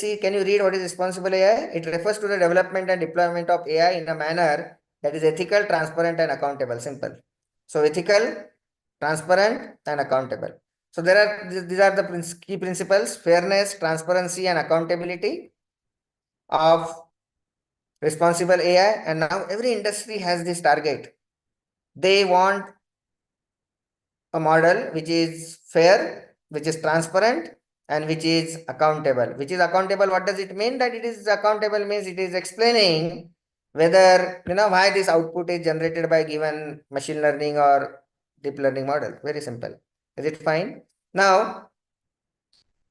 read what is responsible AI? It refers to the development and deployment of AI in a manner that is ethical, transparent, and accountable. Simple. So ethical, transparent, and accountable. So these are the key principles: fairness, transparency, and accountability of responsible AI. And now every industry has this target. They want a model which is fair, which is transparent, and which is accountable. Which is accountable, what does it mean? That it is accountable means it is explaining whether, why this output is generated by given machine learning or deep learning model. Very simple. Is it fine? Now,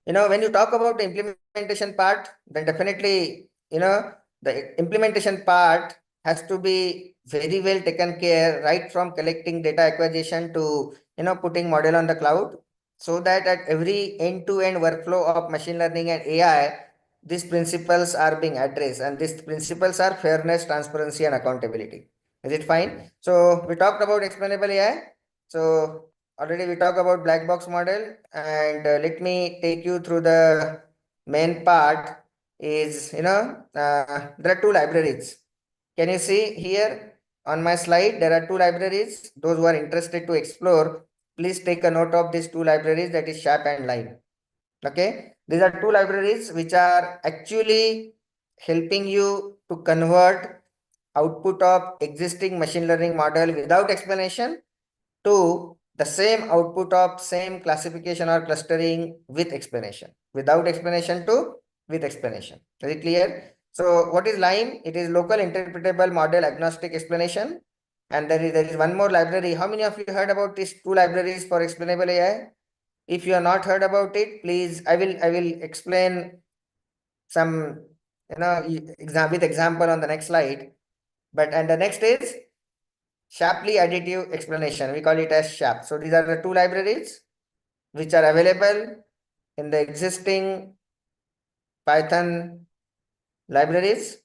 when you talk about the implementation part, then definitely, the implementation part has to be very well taken care, right from collecting data acquisition to, putting model on the cloud, so that at every end-to-end workflow of machine learning and AI, these principles are being addressed, and these principles are fairness, transparency, and accountability. Is it fine? So we talked about explainable AI. So already we talked about black box model, and let me take you through the main part. Is there are two libraries. Can you see here on my slide? There are two libraries. Those who are interested to explore, please take a note of these two libraries, that is SHAP and Line. Okay, these are two libraries which are actually helping you to convert output of existing machine learning model without explanation to the same output of same classification or clustering with explanation, without explanation to with explanation. Is it clear? So what is LIME? It is local interpretable model agnostic explanation. And there is one more library. How many of you heard about these two libraries for explainable AI? If you have not heard about it, please, I will explain some, with example on the next slide. And the next is Shapley additive explanation. We call it as SHAP. So these are the two libraries which are available in the existing Python libraries,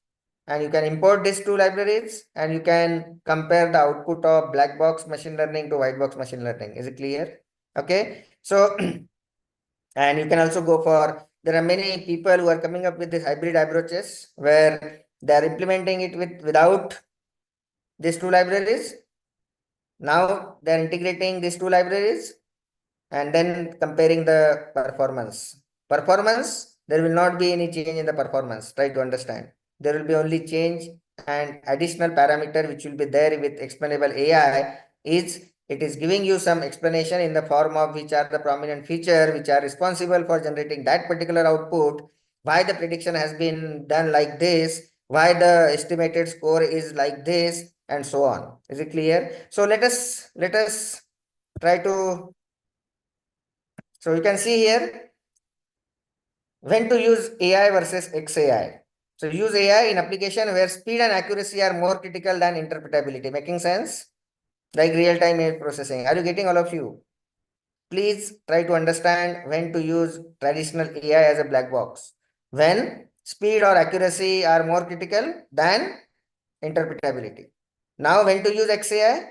and you can import these two libraries and you can compare the output of black box machine learning to white box machine learning. Is it clear? Okay. So and you can also go for, there are many people who are coming up with this hybrid approaches where they are implementing it without these two libraries. Now they are integrating these two libraries and then comparing the performance. There will not be any change in the performance. Try to understand. There will be only change, and additional parameter which will be there with explainable AI is it is giving you some explanation in the form of which are the prominent feature which are responsible for generating that particular output, why the prediction has been done like this, why the estimated score is like this, and so on. Is it clear? So let us try to, so you can see here when to use AI versus XAI. So use AI in application where speed and accuracy are more critical than interpretability. Making sense? Like real-time image processing. Are you getting all of you? Please try to understand when to use traditional AI as a black box. When speed or accuracy are more critical than interpretability. Now when to use XAI?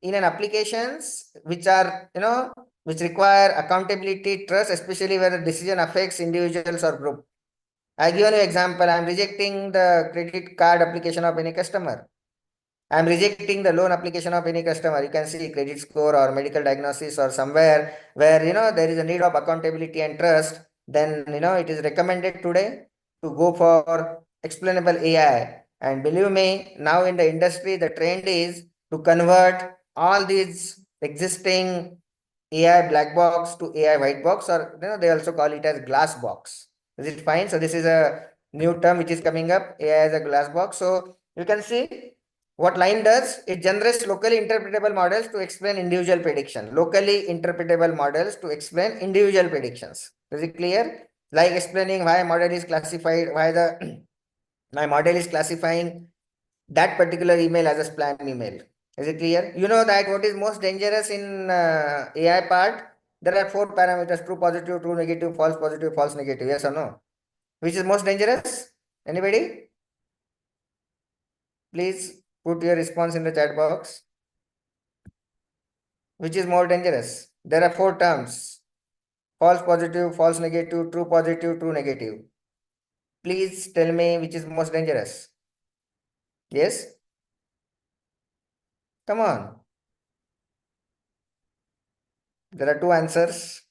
In an applications which are, which require accountability, trust, especially where the decision affects individuals or group. I give you an example. I'm rejecting the credit card application of any customer. I'm rejecting the loan application of any customer. You can see credit score or medical diagnosis or somewhere where, there is a need of accountability and trust. Then, it is recommended today to go for explainable AI. And believe me, now in the industry, the trend is to convert all these existing AI black box to AI white box, or, they also call it as glass box. Is it fine? So this is a new term which is coming up, AI as a glass box. So you can see what line does, it generates locally interpretable models to explain individual prediction. Locally interpretable models to explain individual predictions. Is it clear? Like explaining why model is classified, why the my model is classifying that particular email as a spam email. Is it clear? You know that what is most dangerous in AI part? There are 4 parameters: true positive, true negative, false positive, false negative. Yes or no? Which is most dangerous? Anybody? Please put your response in the chat box. Which is more dangerous? There are 4 terms: false positive, false negative, true positive, true negative. Please tell me which is most dangerous. Yes? Come on. There are 2 answers.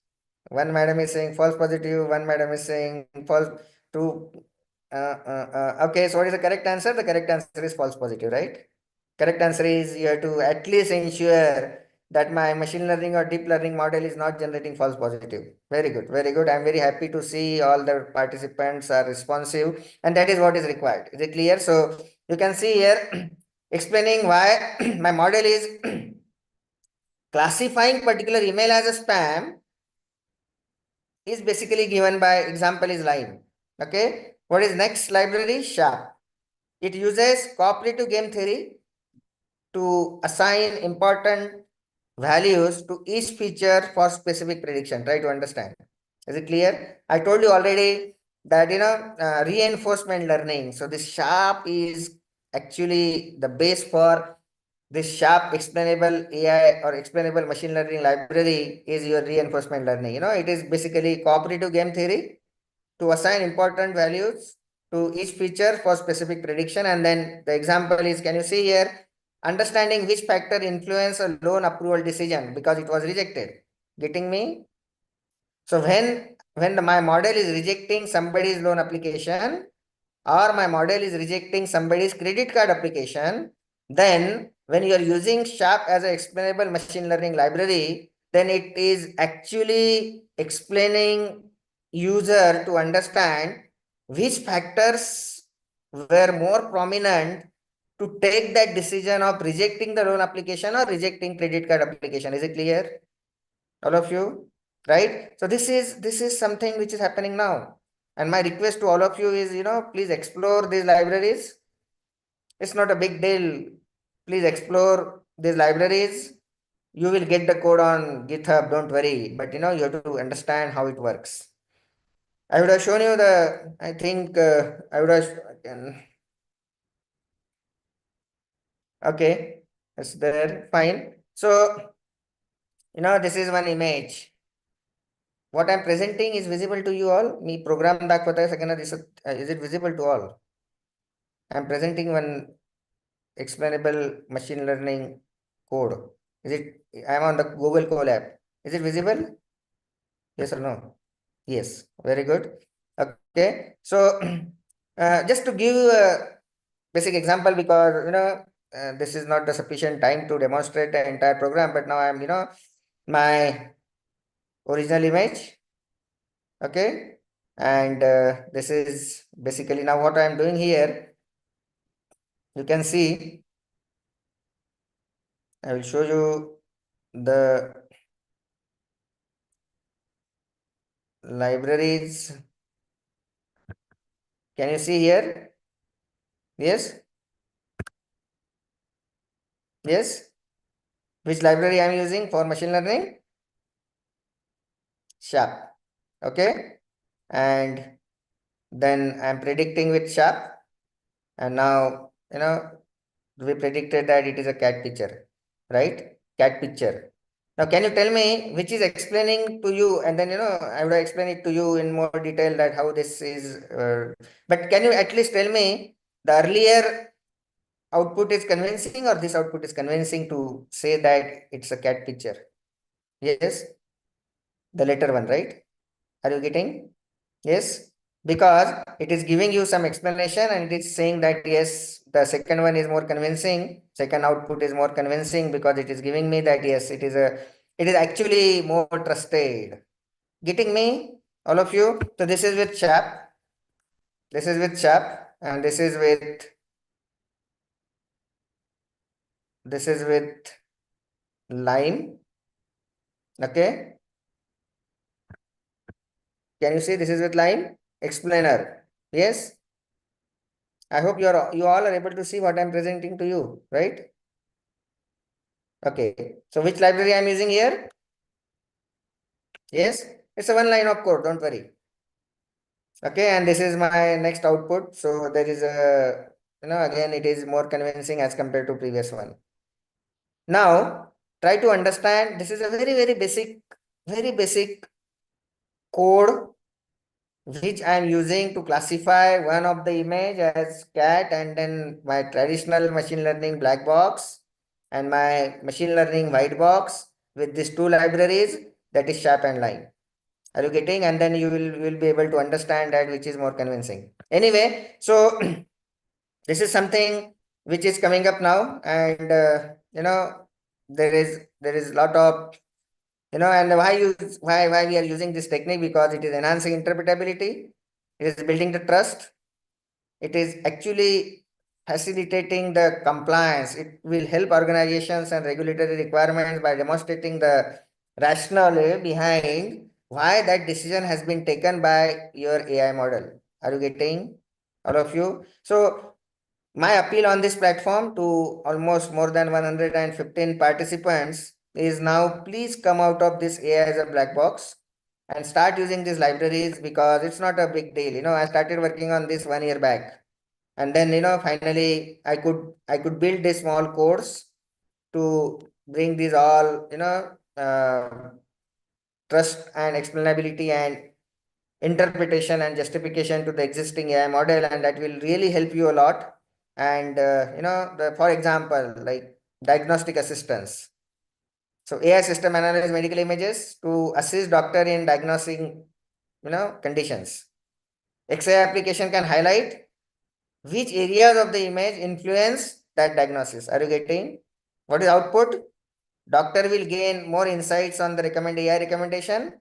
One madam is saying false positive, one madam is saying false true. Okay, so what is the correct answer? The correct answer is false positive, right? Correct answer is you have to at least ensure that my machine learning or deep learning model is not generating false positive. Very good, very good. I'm very happy to see all the participants are responsive, and that is what is required. Is it clear? So you can see here explaining why my model is classifying particular email as a spam is basically given by example is line. Okay. What is next library? SHAP. It uses cooperative game theory to assign important values to each feature for specific prediction. Try to understand. Is it clear? I told you already that reinforcement learning. So this SHARP is actually the base for this SHARP explainable AI or explainable machine learning library is your reinforcement learning. It is basically cooperative game theory to assign important values to each feature for specific prediction. And then the example is, can you see here, understanding which factor influence a loan approval decision because it was rejected. Getting me? So when my model is rejecting somebody's loan application or my model is rejecting somebody's credit card application, then when you are using SHARP as an explainable machine learning library, then it is actually explaining user to understand which factors were more prominent to take that decision of rejecting the loan application or rejecting credit card application. Is it clear? All of you? Right? So this is something which is happening now. And my request to all of you is, please explore these libraries. It's not a big deal. Please explore these libraries. You will get the code on GitHub, don't worry. But you have to understand how it works. I would have shown you I think I would have, okay, it's there, fine. So, this is one image. What I'm presenting is visible to you all. Me program dakhvata sakena this is it visible to all? I'm presenting one explainable machine learning code. Is it? I'm on the Google Colab. Is it visible? Yes or no? Yes. Very good. Okay. So just to give a basic example, because this is not the sufficient time to demonstrate the entire program, but now I'm my original image. Okay. And this is basically now what I'm doing here. You can see, I will show you the libraries. Can you see here? Yes? Yes? Which library I'm using for machine learning? SHARP. Okay. And then I'm predicting with SHARP. And now, we predicted that it is a cat picture, right? Cat picture. Now, can you tell me which is explaining to you? And then, I would explain it to you in more detail that how this is. But can you at least tell me the earlier output is convincing or this output is convincing to say that it's a cat picture? Yes, the later one, right? Are you getting? Yes, because it is giving you some explanation and it is saying that yes, the second one is more convincing. Second output is more convincing because it is giving me that yes, it is actually more trusted. Getting me, all of you? So this is with SHARP. This is with SHARP, and this is with Lime. Okay. Can you see this is with Lime? Explainer. Yes. I hope you all are able to see what I'm presenting to you, right? Okay. So which library I'm using here? Yes. It's a one line of code. Don't worry. Okay. And this is my next output. So there is again, it is more convincing as compared to previous one. Now, try to understand. This is a very basic code which I am using to classify one of the image as cat and then my traditional machine learning black box and my machine learning white box with these two libraries, that is SHARP and Lime. Are you getting? And then you will be able to understand that which is more convincing. Anyway, so this is something which is coming up now, and there is lot of and why we are using this technique, because it is enhancing interpretability, it is building the trust, it is actually facilitating the compliance. It will help organizations and regulatory requirements by demonstrating the rationale behind why that decision has been taken by your AI model. Are you getting, all of you? So my appeal on this platform to almost more than 115 participants is now please come out of this AI as a black box and start using these libraries because it's not a big deal. I started working on this 1 year back, and then finally I could build this small course to bring these all trust and explainability and interpretation and justification to the existing AI model, and that will really help you a lot. And for example, like diagnostic assistance. So AI system analyze medical images to assist doctor in diagnosing conditions. XI application can highlight which areas of the image influence that diagnosis. Are you getting? What is output? Doctor will gain more insights on the AI recommendation,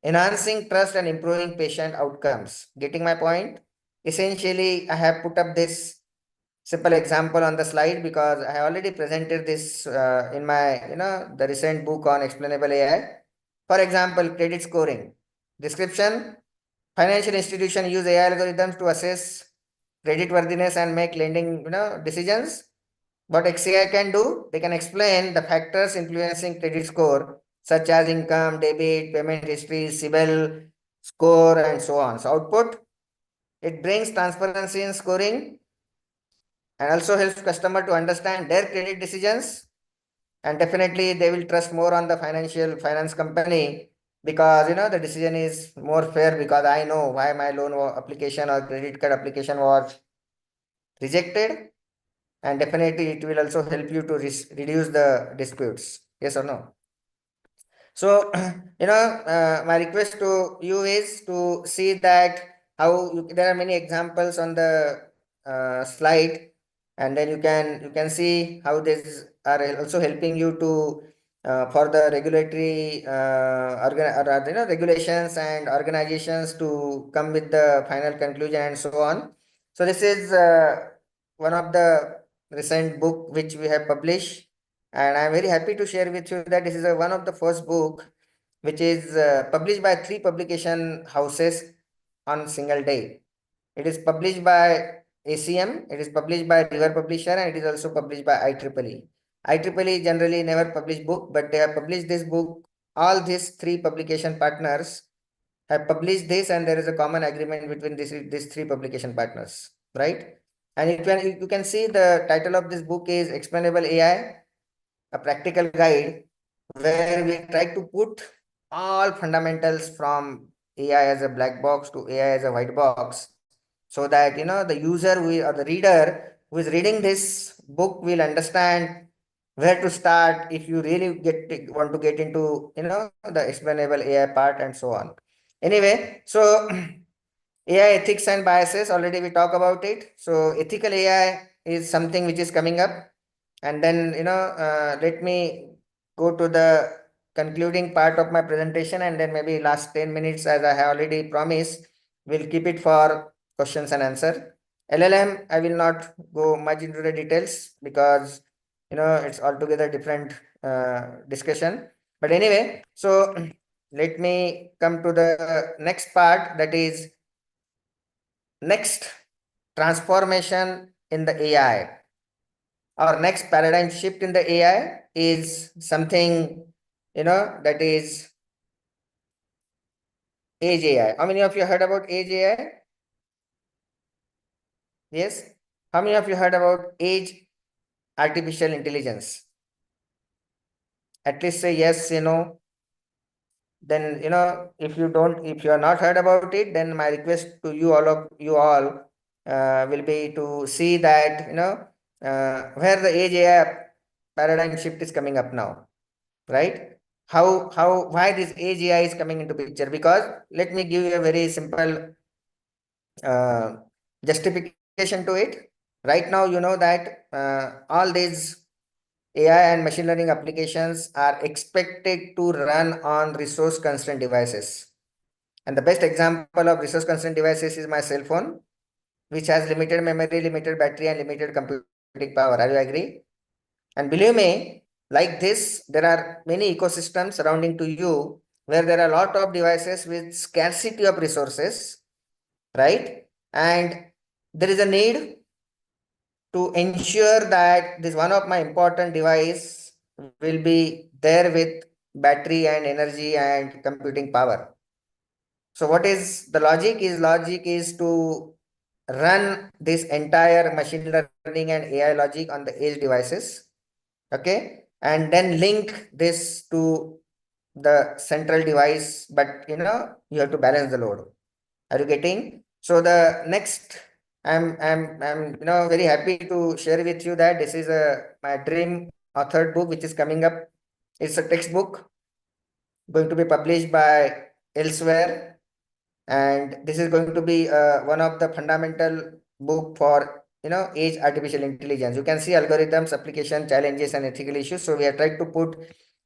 enhancing trust and improving patient outcomes. Getting my point? Essentially, I have put up this simple example on the slide because I already presented this in my, the recent book on explainable AI. For example, credit scoring. Description: financial institution use AI algorithms to assess credit worthiness and make lending, decisions. What XAI can do, they can explain the factors influencing credit score, such as income, debit, payment history, CIBIL score, and so on. So output, it brings transparency in scoring and also helps customer to understand their credit decisions. And definitely they will trust more on the finance company because the decision is more fair because I know why my loan application or credit card application was rejected, and definitely it will also help you to reduce the disputes. Yes or no? So my request to you is to see that how there are many examples on the slide, and then you can see how these are also helping you to for the regulatory regulations and organizations to come with the final conclusion and so on. So this is one of the recent book which we have published, and I'm very happy to share with you that this is one of the first book which is published by 3 publication houses on single day. It is published by ACM, it is published by River Publisher, and it is also published by IEEE. IEEE generally never publish book, but they have published this book. All these 3 publication partners have published this, and there is a common agreement between these 3 publication partners, right? And you can see the title of this book is Explainable AI, a practical guide, where we try to put all fundamentals from AI as a black box to AI as a white box, so that the user or the reader who is reading this book will understand where to start if you really want to get into the explainable AI part and so on. Anyway, so AI ethics and biases, already we talk about it. So ethical AI is something which is coming up. And then, let me go to the concluding part of my presentation, and then maybe last 10 minutes, as I have already promised, we'll keep it for questions and answer. LLM, I will not go much into the details because, it's altogether different discussion. But anyway, so let me come to the next part, that is next transformation in the AI. Our next paradigm shift in the AI is something, that is Age AI. How many of you heard about Age AI? Yes. How many of you heard about Age Artificial Intelligence? At least say yes, Then, if you are not heard about it, then my request to all will be to see that, where the Age AI paradigm shift is coming up now, right? Why this Age AI is coming into picture? Because let me give you a very simple justification to it. Right now, you know that all these AI and machine learning applications are expected to run on resource constrained devices. And the best example of resource constrained devices is my cell phone, which has limited memory, limited battery, and limited computing power. Are you agree? And believe me, like this, there are many ecosystems surrounding to you where there are a lot of devices with scarcity of resources, right? And there is a need to ensure that this one of my important device will be there with battery and energy and computing power. So what is the logic? Logic is to run this entire machine learning and AI logic on the edge devices. Okay. And then link this to the central device, but you have to balance the load. Are you getting? So the next, I'm very happy to share with you that this is my dream authored book which is coming up. It's a textbook going to be published by elsewhere, and this is going to be one of the fundamental book for age artificial intelligence. You can see algorithms, application, challenges, and ethical issues. So we are trying to put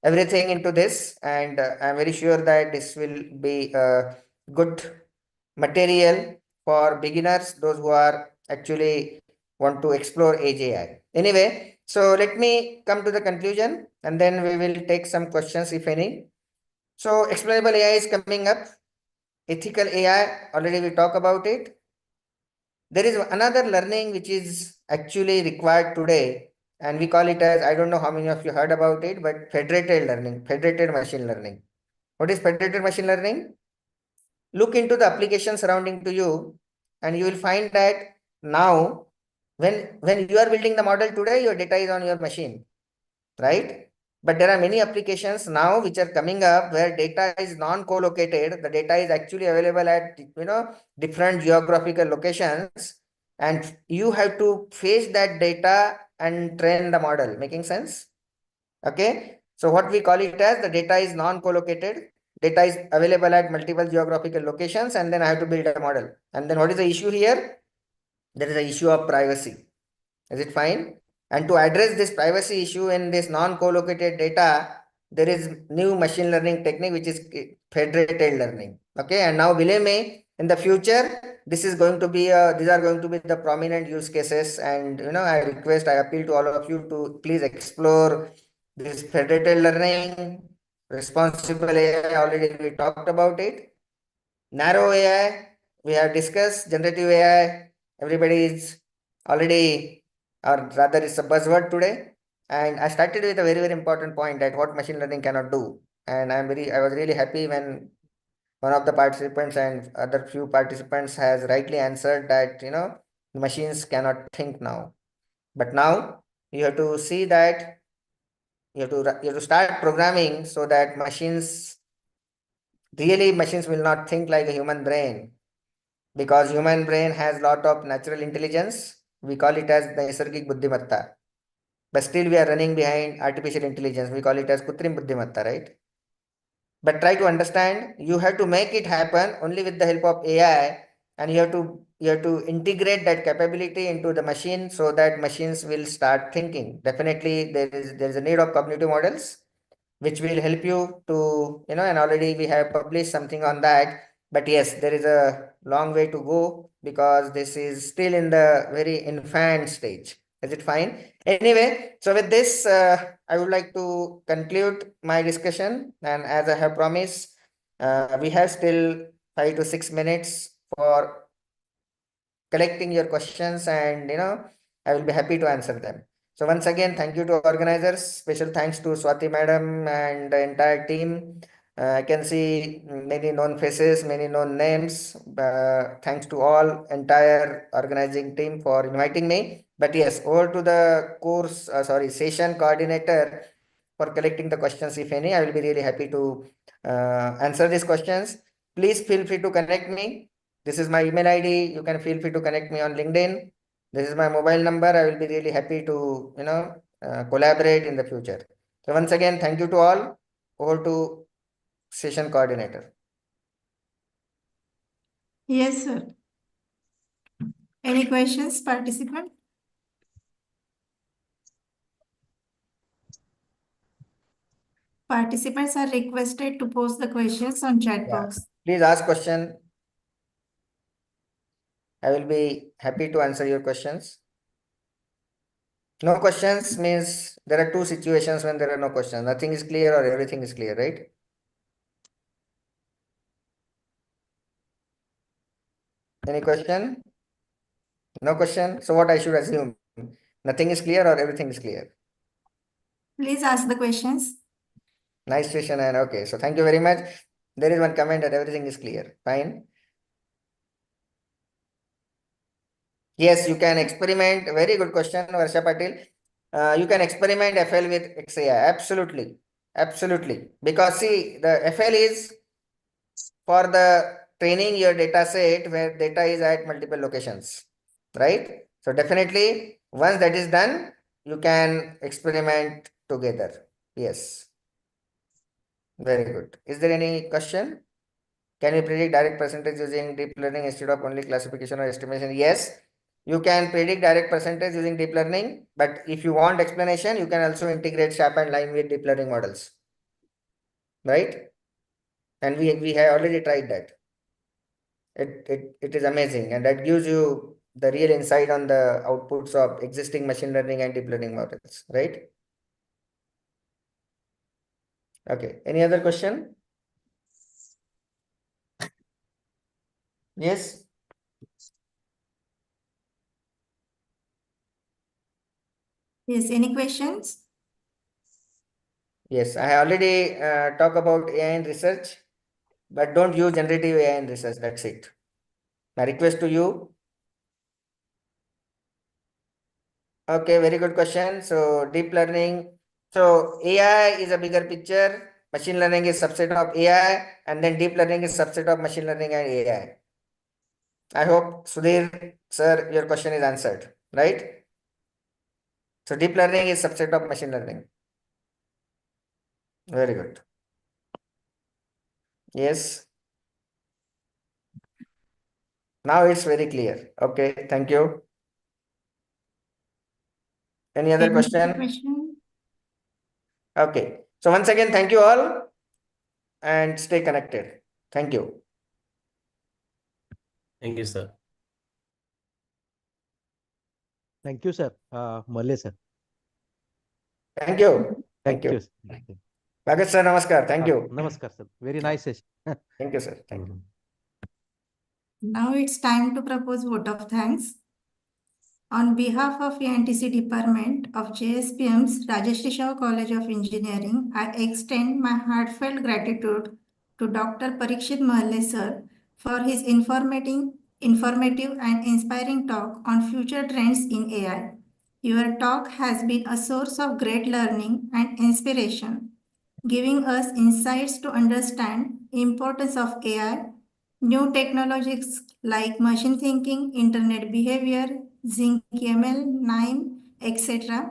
everything into this, and I'm very sure that this will be good material for beginners, those who are actually want to explore age AI. Anyway, so let me come to the conclusion, and then we will take some questions if any. So explainable AI is coming up. Ethical AI, already we talk about it. There is another learning which is actually required today, and we call it as, I don't know how many of you heard about it, but federated learning, federated machine learning. What is federated machine learning? Look into the application surrounding to you, and you will find that now when you are building the model today, your data is on your machine, right? But there are many applications now which are coming up where data is non-co-located. The data is actually available at different geographical locations, and you have to fetch that data and train the model. Making sense? Okay. So what we call it as, the data is non-co-located. Data is available at multiple geographical locations, and then I have to build a model. And then what is the issue here? There is an issue of privacy. Is it fine? And to address this privacy issue in this non-co-located data, there is new machine learning technique which is federated learning. Okay, and now believe me, in the future, this is going to be these are going to be the prominent use cases. And I appeal to all of you to please explore this federated learning, responsible AI. Already we talked about it. Narrow AI, we have discussed. Generative AI, everybody is already, or rather it's a buzzword today. And I started with a very, very important point, that what machine learning cannot do. And I was really happy when one of the participants and other few participants has rightly answered that, machines cannot think now. But now you have to see that you have to start programming so that machines will not think like a human brain, because human brain has lot of natural intelligence. We call it as naisargik buddhimatta, but still we are running behind artificial intelligence. We call it as kutrim buddhimatta, right? But try to understand, you have to make it happen only with the help of AI, and you have to integrate that capability into the machine so that machines will start thinking. Definitely there is a need of cognitive models which will help you to, and already we have published something on that. But yes, there is a long way to go because this is still in the very infant stage. Is it fine? Anyway, so with this, I would like to conclude my discussion. And as I have promised, we have still 5 to 6 minutes for collecting your questions, and I will be happy to answer them. So once again, thank you to organizers. Special thanks to Swati madam and the entire team. I can see many known faces, many known names. Thanks to all entire organizing team for inviting me. But yes, over to the session coordinator for collecting the questions, if any. I will be really happy to answer these questions. Please feel free to connect me. This is my email ID. You can feel free to connect me on LinkedIn. This is my mobile number. I will be really happy to, collaborate in the future. So once again, thank you to all. Over to session coordinator. Yes, sir. Any questions, participant? Participants are requested to post the questions on chat box. Please ask question. I will be happy to answer your questions. No questions means there are two situations when there are no questions. Nothing is clear or everything is clear, right? Any question? No question. So what I should assume? Nothing is clear or everything is clear? Please ask the questions. Nice session. And okay, so thank you very much. There is one comment that everything is clear. Fine. Yes, you can experiment. Very good question, Varsha Patil. You can experiment FL with XAI. Absolutely. Absolutely. Because see, the FL is for the training your data set where data is at multiple locations, right? So definitely, once that is done, you can experiment together. Yes. Very good. Is there any question? Can you predict direct percentage using deep learning instead of only classification or estimation? Yes, you can predict direct percentage using deep learning, but if you want explanation, you can also integrate SHAP and line with deep learning models, right? And we have already tried that. It is amazing, and that gives you the real insight on the outputs of existing machine learning and deep learning models, right? Okay, any other question? Yes. Yes, any questions? Yes, I already talked about AI in research, but don't use generative AI in research. That's it. My request to you. Okay, very good question. So deep learning. So AI is a bigger picture. Machine learning is subset of AI, and then deep learning is subset of machine learning and AI. I hope Sudhir, sir, your question is answered, right? So deep learning is subset of machine learning. Very good. Yes. Now it's very clear. Okay, thank you. Any other Any other question? question? Okay. So once again, thank you all and stay connected. Thank you. Thank you, sir. Thank you, sir. Mahalle, sir. Thank you. Thank Thank you. you. Thank you. Bhagat sir, namaskar. Thank you. Namaskar, sir. Very nice session. Thank you, sir. Thank you. Now it's time to propose vote of thanks. On behalf of ANTC Department of JSPM's Rajeshri Shaw College of Engineering, I extend my heartfelt gratitude to Dr. Parikshit Mahalle sir for his informative and inspiring talk on future trends in AI. Your talk has been a source of great learning and inspiration, giving us insights to understand importance of AI, new technologies like machine thinking, internet behavior, zinc ML, 9, etc.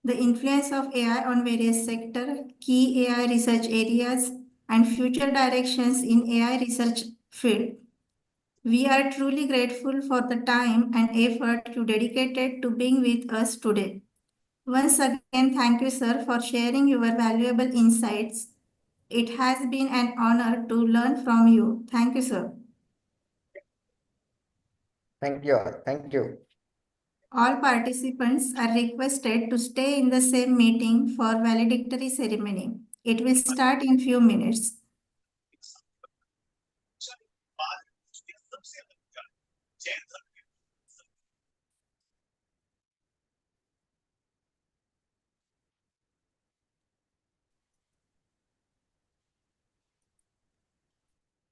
The influence of AI on various sectors, key AI research areas, and future directions in AI research field. We are truly grateful for the time and effort you dedicated to being with us today. Once again, thank you, sir, for sharing your valuable insights. It has been an honor to learn from you. Thank you, sir. Thank you all. Thank you. All participants are requested to stay in the same meeting for valedictory ceremony. It will start in few minutes.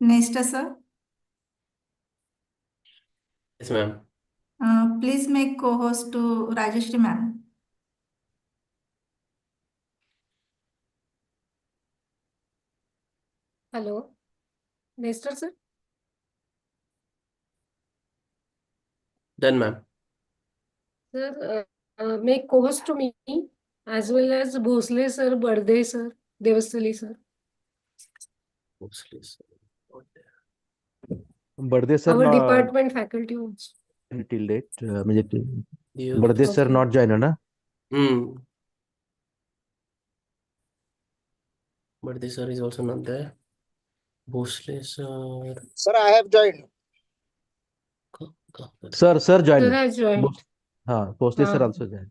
Next, sir. Yes, ma'am. Please make co-host to Rajeshri ma'am. Hello, Nestor sir. Done, ma'am. Sir, make co-host to me as well as Bhosle sir, Bardey sir, Devasthali sir. Bardey sir Our no, department faculty also. till date. म्हणजे You. Bardey sir Okay. not joiner na? But this sir is also not there. Bhosle sir. Sir, I have joined. Sir Sir joined. has joined. हाँ, Bhosle sir हाँ. also joined.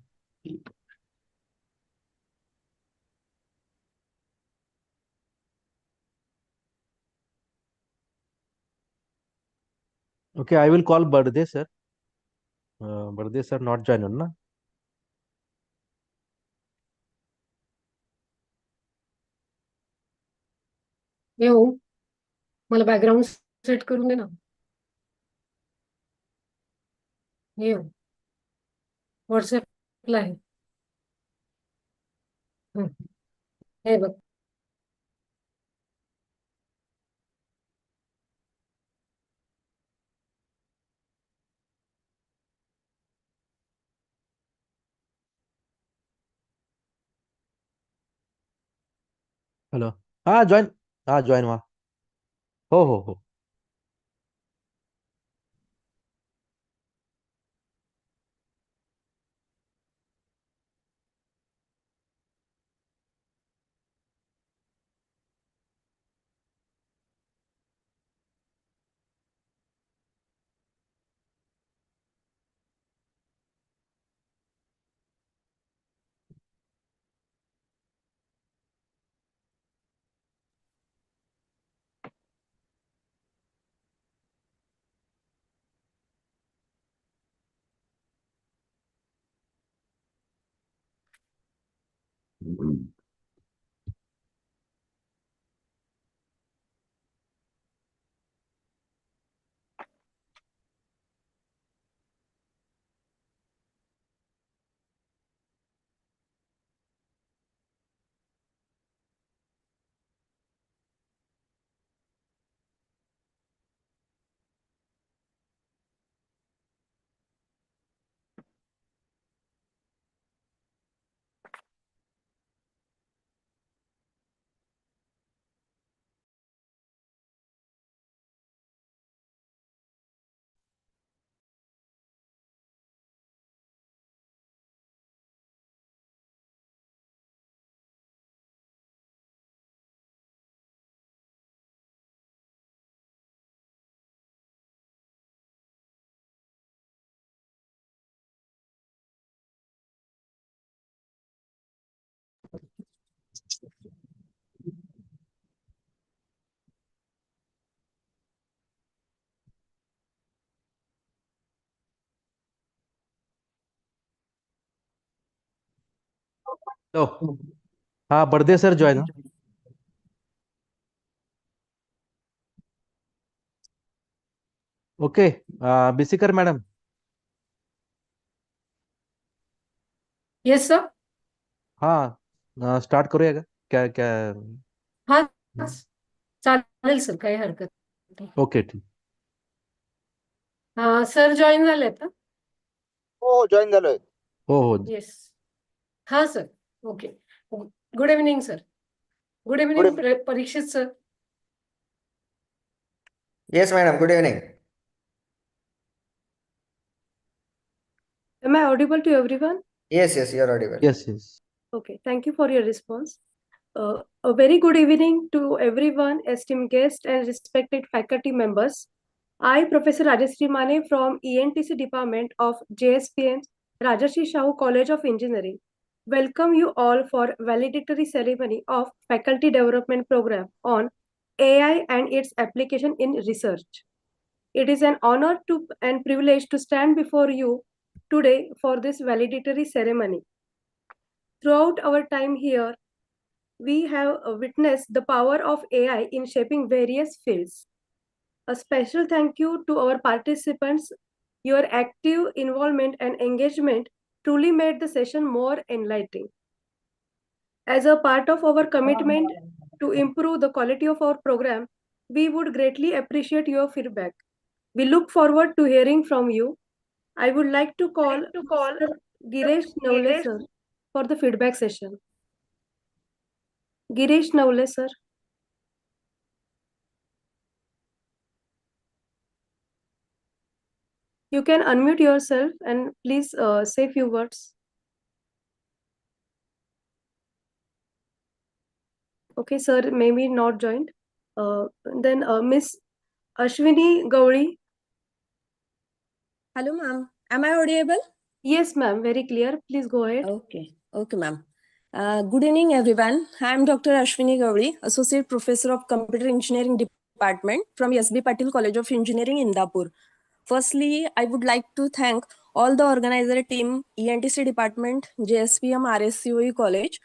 Okay, I will call Bardey sir. Bardey sir not joiner na? मैं हूँ. मला background set करून दे ना. हे व्हॉट्सअपला आहे. हं. हे बघ. हॅलो. हा जॉईन व्हा. हो हो हो. हॅलो. हा बर्दे सर जॉईन व्हा. ओके. बिसीकर मॅडम. Yes sir. हा स्टार्ट करूया का? क्या क्या हा चालेल सर, काही हरकत नाही. ओके ठीक. सर जॉईन झालेत ना? हो जॉईन झालोय. हो हो. येस. हा sir. Okay. Good evening sir. Good evening Parikshit sir. Yes madam, good evening. Am I audible to everyone? Yes, you are audible. Yes. Okay, thank you for your response. A very good evening to everyone, esteemed guests and respected faculty members. I, Professor Rajashree Mane from ENTC Department of JSPM, Rajarshi Shahu College of Engineering, welcome you all for valedictory ceremony of Faculty Development Program on AI and its application in research. It is an honor and privilege to stand before you today for this valedictory ceremony. Throughout our time here, we have witnessed the power of AI in shaping various fields. A special thank you to our participants. Your active involvement and engagement truly made the session more enlightening. As a part of our commitment to improve the quality of our program, we would greatly appreciate your feedback. We look forward to hearing from you. I would like to call Mr. Giresh Navle sir for the feedback session. Giresh Navle sir. You can unmute yourself and please say few words. Okay, sir, maybe not joined. Then Miss Ashwini Gauri. Hello, ma'am. Am I audible? Yes, ma'am. Very clear. Please go ahead. Okay, ma'am. Good evening, everyone. I am Dr. Ashwini Gauri, Associate Professor of Computer Engineering Department from SB Patil College of Engineering, Indapur. Firstly, I would like to thank all the organizer team, ENTC Department, JSPM, rscoe College,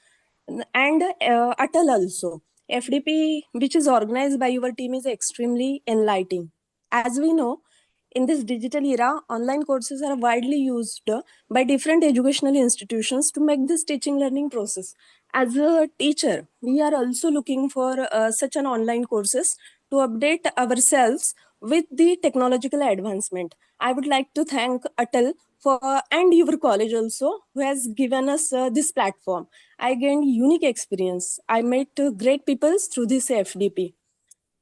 and ATAL also FDP, which is organized by your team, is extremely enlightening. As we know, in this digital era, online courses are widely used by different educational institutions to make this teaching learning process. As a teacher, we are also looking for such an online courses to update ourselves with the technological advancement. I would like to thank ATAL for and your college also, who has given us this platform. I gained unique experience. I met great people through this FDP.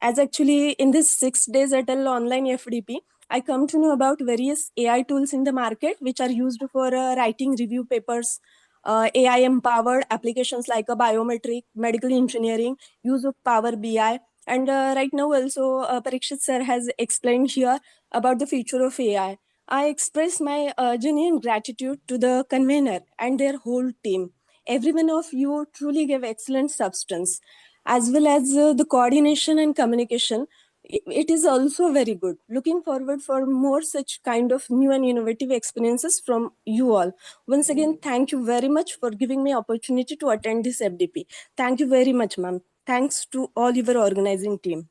As actually in this 6 days ATAL online FDP, I come to know about various AI tools in the market which are used for writing review papers, AI empowered applications like a biometric, medical engineering, use of Power BI. And right now also Parikshit sir has explained here about the future of AI. I express my genuine gratitude to the convener and their whole team. Every one of you truly gave excellent substance, as well as the coordination and communication. It is also very good. Looking forward for more such kind of new and innovative experiences from you all. Once again, thank you very much for giving me opportunity to attend this FDP. Thank you very much, ma'am. Thanks to all your organizing team.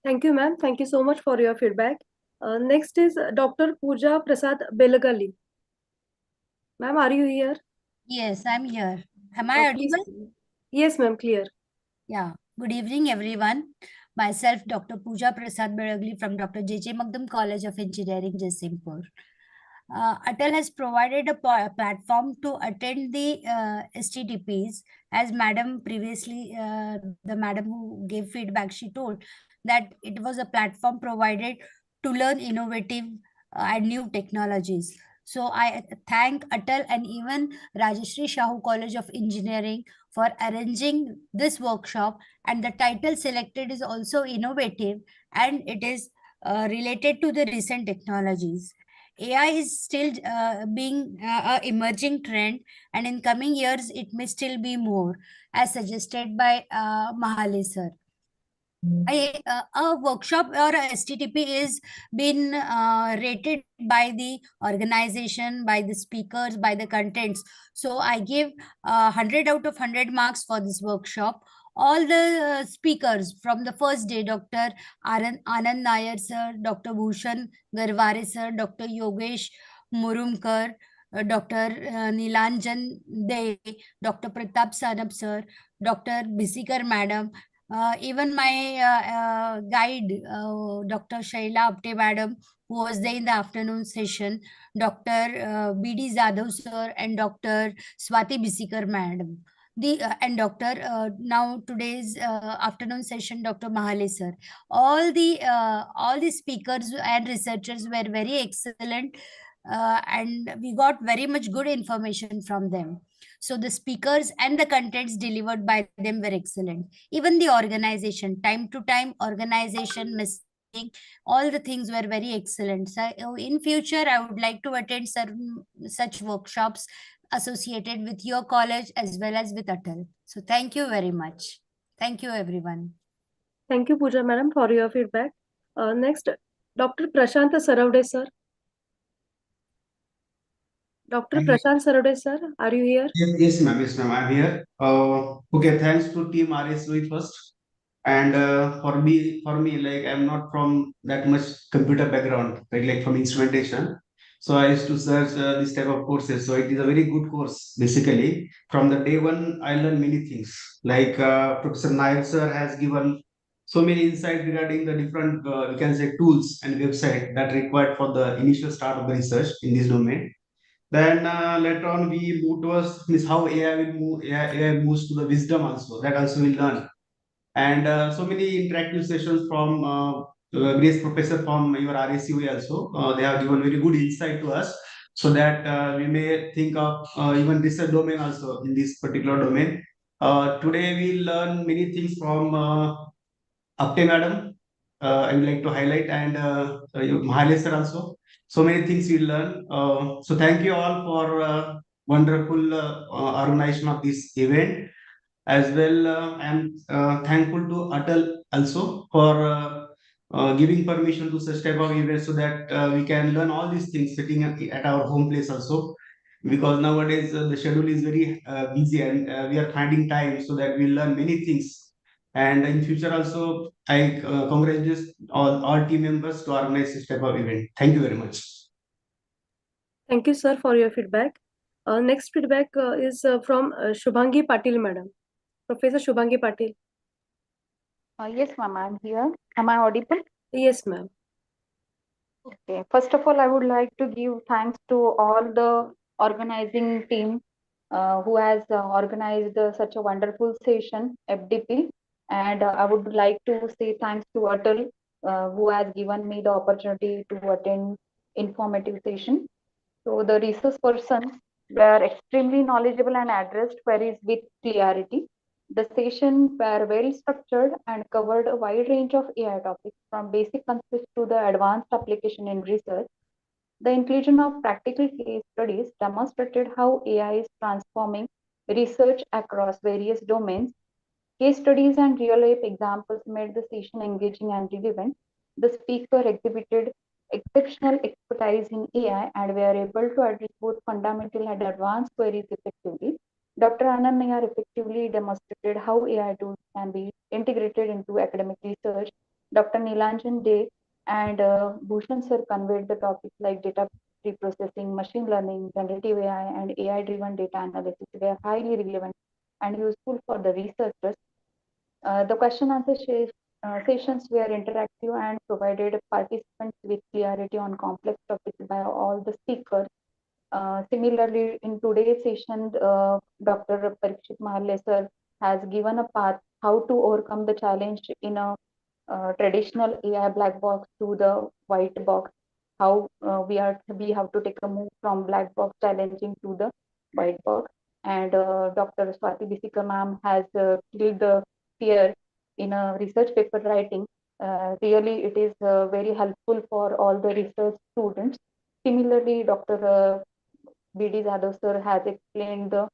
Thank you, ma'am. Thank you so much for your feedback. Next is Dr. Pooja Prasad Belagali. Ma'am, are you here? Yes, I'm here. Am I Please. audible? Yes, ma'am, clear. Yeah. Good evening, everyone. Myself, Dr. Pooja Prasad Beragli from Dr. J.J. Magdum College of Engineering, JSPM. ATAL has provided a platform to attend the STDPs. As madam previously, the madam who gave feedback, she told that it was a platform provided to learn innovative and new technologies. So I thank ATAL and even Rajeshri Shahu College of Engineering for arranging this workshop, and the title selected is also innovative, and it is related to the recent technologies. AI is still being a emerging trend, and in coming years it may still be more, as suggested by Mahalle sir. A workshop or a STTP is been rated by the organization, by the speakers, by the contents. So I give 100 out of 100 marks for this workshop. All the speakers from the first day, Dr. Anand Nair sir, Dr. Bhushan Garware sir, Dr. Yogesh Murumkar, Dr. Nilanjan De, Dr. Pratap Sanap sir, Dr. Bisikar madam, even my guide, Dr. Shaila Apte madam, who was there in the afternoon session, Dr. B.D. Zadhav sir, and Dr. Swati Bisikar madam. And Dr. Now today's afternoon session, Dr. Mahalle sir. All the speakers and researchers were very excellent, and we got very much good information from them. So the speakers and the contents delivered by them were excellent. Even the organization, time to time organization, messaging, all the things were very excellent. So in future, I would like to attend such workshops associated with your college as well as with ATAL. So thank you very much. Thank you, everyone. Thank you, Pooja madam, for your feedback. Next, Dr. Prashant Saravde sir. Dr. Prashant Saravde sir, are you here? Yes, ma'am. Yes, ma'am. I'm here. Okay. Thanks to team rscoe first. And for me, like I'm not from that much computer background, like from instrumentation. So I used to search this type of courses. So it is a very good course. Basically, from the day one, I learned many things. Like Professor Nair sir has given so many insights regarding the different, we can say, tools and website that required for the initial start of the research in this domain. Then later on, we move towards means how AI will move. AI moves to the wisdom also. That also we learn, and so many interactive sessions from various professor from your rscoe also. They have given very good insight to us, so that we may think of even research domain also in this particular domain. Today we learn many things from Apte madam. I would like to highlight, and Mahalle sir also. So many things we learn. So thank you all for wonderful organization of this event. As well, I am thankful to ATAL also for giving permission to such type of events, so that we can learn all these things sitting at our home place also. because nowadays the schedule is very busy, and we are finding time so that we learn many things. And in future also, I congratulate all team members to organize this type of event. Thank you very much. Thank you, sir, for your feedback. Next feedback is from Shubhangi Patil, madam. Professor Shubhangi Patil. Yes, ma'am, I'm here. Am I audible? Yes, ma'am. Okay. First of all, I would like to give thanks to all the organizing team who has organized such a wonderful session, FDP. And I would like to say thanks to ATAL who has given me the opportunity to attend informative session. So the resource persons were extremely knowledgeable and addressed queries with clarity. The session were well structured and covered a wide range of AI topics from basic concepts to the advanced application in research. The inclusion of practical case studies demonstrated how AI is transforming research across various domains. Case studies and real-life examples made the session engaging and relevant. The speaker exhibited exceptional expertise in AI and were able to address both fundamental and advanced queries effectively. Dr. Anand Nayyar effectively demonstrated how AI tools can be integrated into academic research. Dr. Nilanjan Dey and Bhushan sir conveyed the topics like data preprocessing, machine learning, generative AI, and AI-driven data analysis were highly relevant and useful for the researchers. The question answer sessions were interactive and provided participants with clarity on complex topics by all the speakers. Similarly, in today's session, Dr. Parikshit Mahalle sir has given a path how to overcome the challenge in a traditional AI black box to the white box. How we have to take a move from black box challenging to the white box. And Dr. Swati Bisika ma'am has killed the fear in a research paper writing. Really, it is very helpful for all the research students. Similarly, Dr. B.D. Jadhav sir has explained the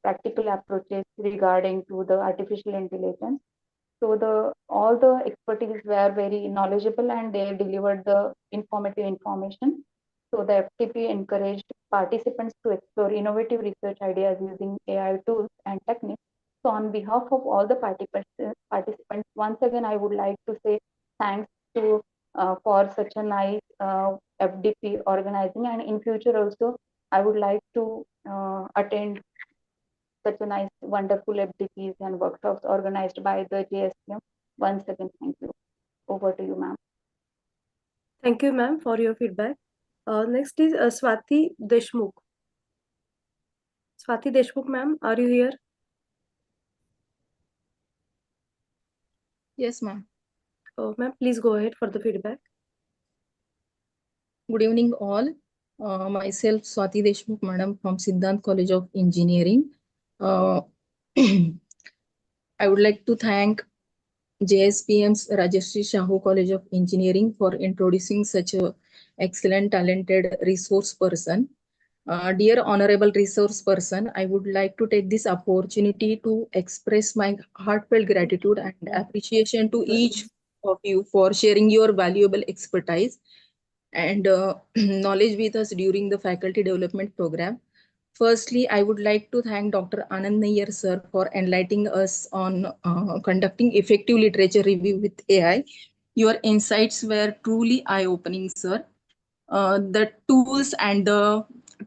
practical approaches regarding to the artificial intelligence. So all the expertise were very knowledgeable and they delivered the informative information. So the FTP encouraged participants to explore innovative research ideas using AI tools and techniques. So on behalf of all the participants, once again, I would like to say thanks to for such a nice FDP organizing, and in future also, I would like to attend such a nice, wonderful FDPs and workshops organized by the JSPM. Once again, thank you. Over to you, ma'am. Thank you, ma'am, for your feedback. Next is Swati Deshmukh. Swati Deshmukh, ma'am, are you here? Yes, ma'am. Ma'am, please go ahead for the feedback. Good evening, all. Myself, Swati Deshmukh, madam, from Siddhant College of Engineering. I would like to thank JSPM's Rajashri Shahu College of Engineering for introducing such a excellent, talented resource person. Dear honorable resource person, I would like to take this opportunity to express my heartfelt gratitude and appreciation to each of you for sharing your valuable expertise and knowledge with us during the faculty development program. Firstly, I would like to thank Dr. Anand Nayyar sir for enlightening us on conducting effective literature review with AI. Your insights were truly eye-opening, sir. The tools and the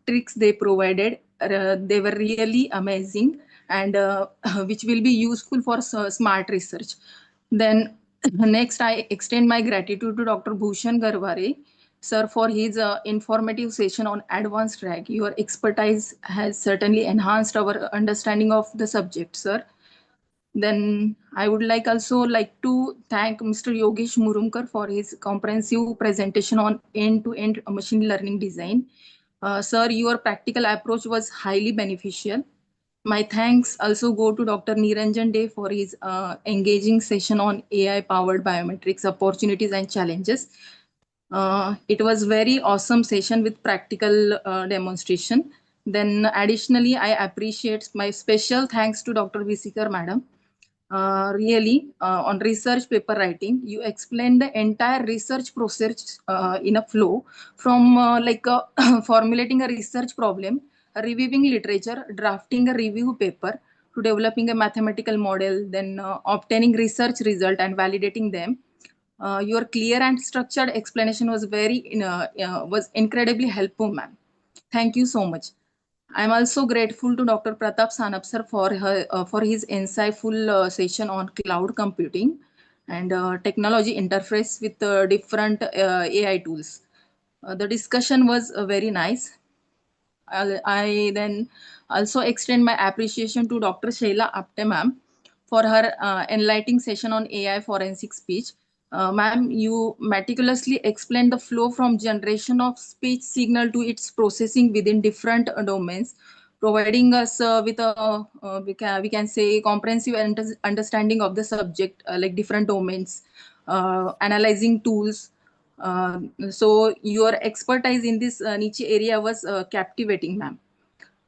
tricks they provided, they were really amazing, and which will be useful for smart research. Then next, I extend my gratitude to Dr. Bhushan Garware, sir, for his informative session on advanced drag. Your expertise has certainly enhanced our understanding of the subject, sir. Then I would like to thank Mr. Yogesh Murumkar for his comprehensive presentation on end-to-end machine learning design. Sir, your practical approach was highly beneficial. My thanks also go to Dr. Niranjan Dey for his engaging session on AI-powered biometrics, opportunities and challenges. It was very awesome session with practical demonstration. Then additionally, I appreciate my special thanks to Dr. Visikar madam really on research paper writing. You explained the entire research process in a flow from formulating a research problem, reviewing literature, drafting a review paper, to developing a mathematical model, then obtaining research result and validating them. Your clear and structured explanation was was incredibly helpful, ma'am. Thank you so much. I'm also grateful to Dr. Pratap Sanap sir for his insightful session on cloud computing and technology interface with different AI tools. The discussion was very nice. I then also extend my appreciation to Dr. Sheila Apte ma'am for her enlightening session on AI forensic speech. Ma'am, you meticulously explained the flow from generation of speech signal to its processing within different domains, providing us with a we can say comprehensive understanding of the subject, like different domains, analyzing tools. So your expertise in this niche area was captivating, ma'am.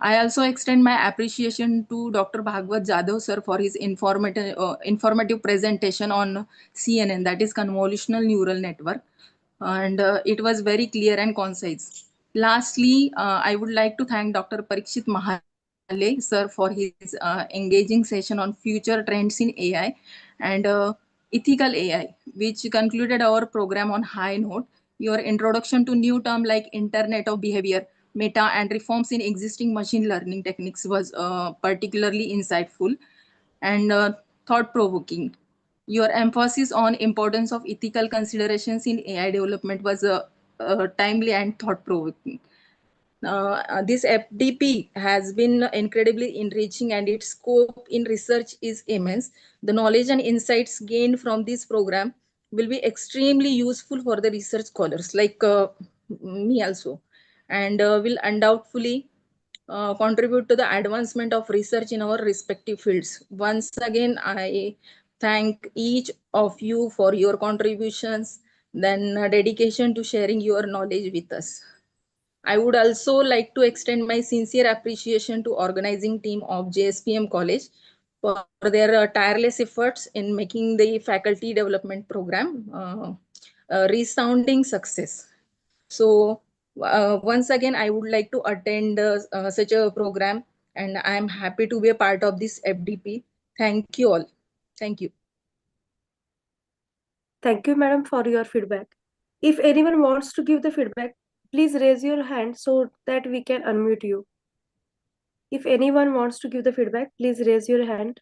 I also extend my appreciation to Dr. Bhagwat Jadhav sir for his informative presentation on CNN, that is convolutional neural network, and it was very clear and concise. Lastly, I would like to thank Dr. Parikshit Mahalle sir for his engaging session on future trends in AI and ethical AI, which concluded our program on high note. Your introduction to new term like Internet of Behavior, meta, and reforms in existing machine learning techniques was particularly insightful and thought-provoking. Your emphasis on importance of ethical considerations in AI development was timely and thought-provoking. This FDP has been incredibly enriching and its scope in research is immense. The knowledge and insights gained from this program will be extremely useful for the research scholars like me also, and will undoubtedly contribute to the advancement of research in our respective fields. Once again, I thank each of you for your contributions, then dedication to sharing your knowledge with us. I would also like to extend my sincere appreciation to organizing team of JSPM College for their tireless efforts in making the faculty development program a resounding success. So once again, I would like to attend such a program, and I am happy to be a part of this FDP. Thank you all. Thank you. Thank you, madam, for your feedback. If anyone wants to give the feedback, please raise your hand so that we can unmute you. If anyone wants to give the feedback, please raise your hand.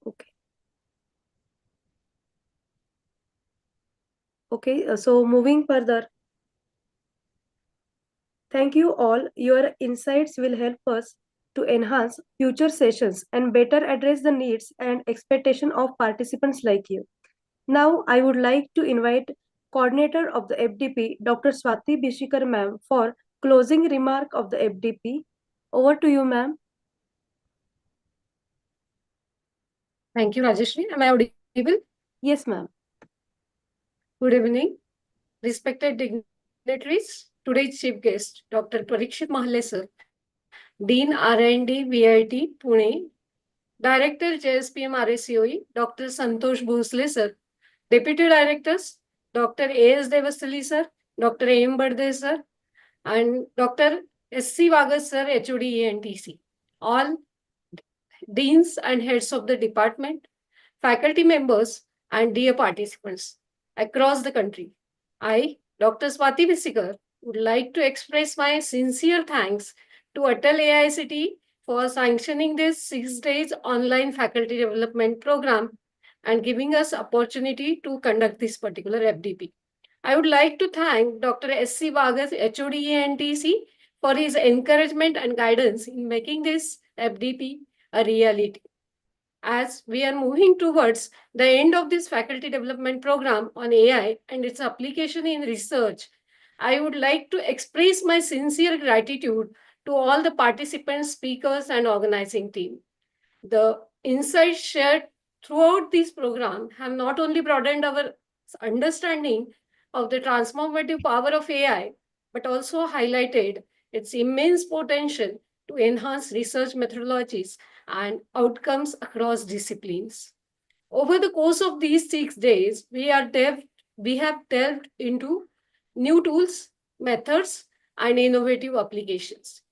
Okay. Okay, so moving further. Thank you all. Your insights will help us to enhance future sessions and better address the needs and expectation of participants like you. Now, I would like to invite coordinator of the FDP, Dr. Swati Bishikar ma'am, for closing remark of the FDP. Over to you, ma'am. Thank you, Rajeshri. Am I audible? Yes, ma'am. Good evening, respected dignitaries. Today's chief guest, Dr. Parikshit Mahalle sir, Dean R&D VIT Pune, Director JSPM rscoe, Dr. Santosh Bhosle sir, Deputy Directors, Dr. A.S. Devasali sir, Dr. A.M. Bardey sir, and Dr. S.C. Vagas sir, HOD ENTC. All deans and heads of the department, faculty members, and dear participants across the country. I, Dr. Swati Bishikar, would like to express my sincere thanks to ATAL AICTE for sanctioning this 6 days online faculty development program and giving us opportunity to conduct this particular FDP. I would like to thank Dr. S.C. Vagas, HOD ENTC, for his encouragement and guidance in making this FDP a reality. As we are moving towards the end of this faculty development program on AI and its application in research, I would like to express my sincere gratitude to all the participants, speakers, and organizing team. The insights shared throughout this program have not only broadened our understanding of the transformative power of AI, but also highlighted its immense potential to enhance research methodologies and outcomes across disciplines. Over the course of these 6 days, we have delved into new tools, methods, and innovative applications.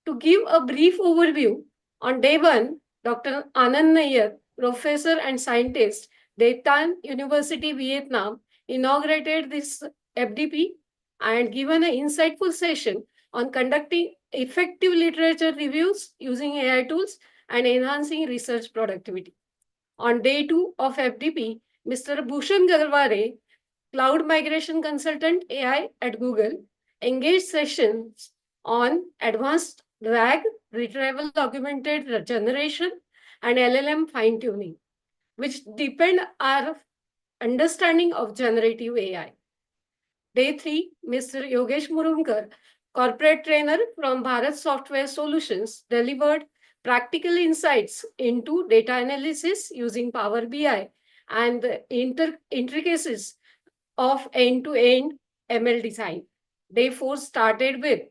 To give a brief overview, on day 1, Dr. Anand Nair, professor and scientist, Day Tan University, Vietnam, inaugurated this FDP and given an insightful session on conducting effective literature reviews using AI tools and enhancing research productivity. On day 2 of FDP, Mr. Bhushan Garware, cloud migration consultant AI at Google, engaged sessions on advanced RAG, retrieval augmented generation, and LLM fine-tuning, which deepened our understanding of generative AI. Day 3, Mr. Yogesh Murumkar, corporate trainer from Bharat Software Solutions, delivered practical insights into data analysis using Power BI and the intricacies of end-to-end ML design. Day 4 started with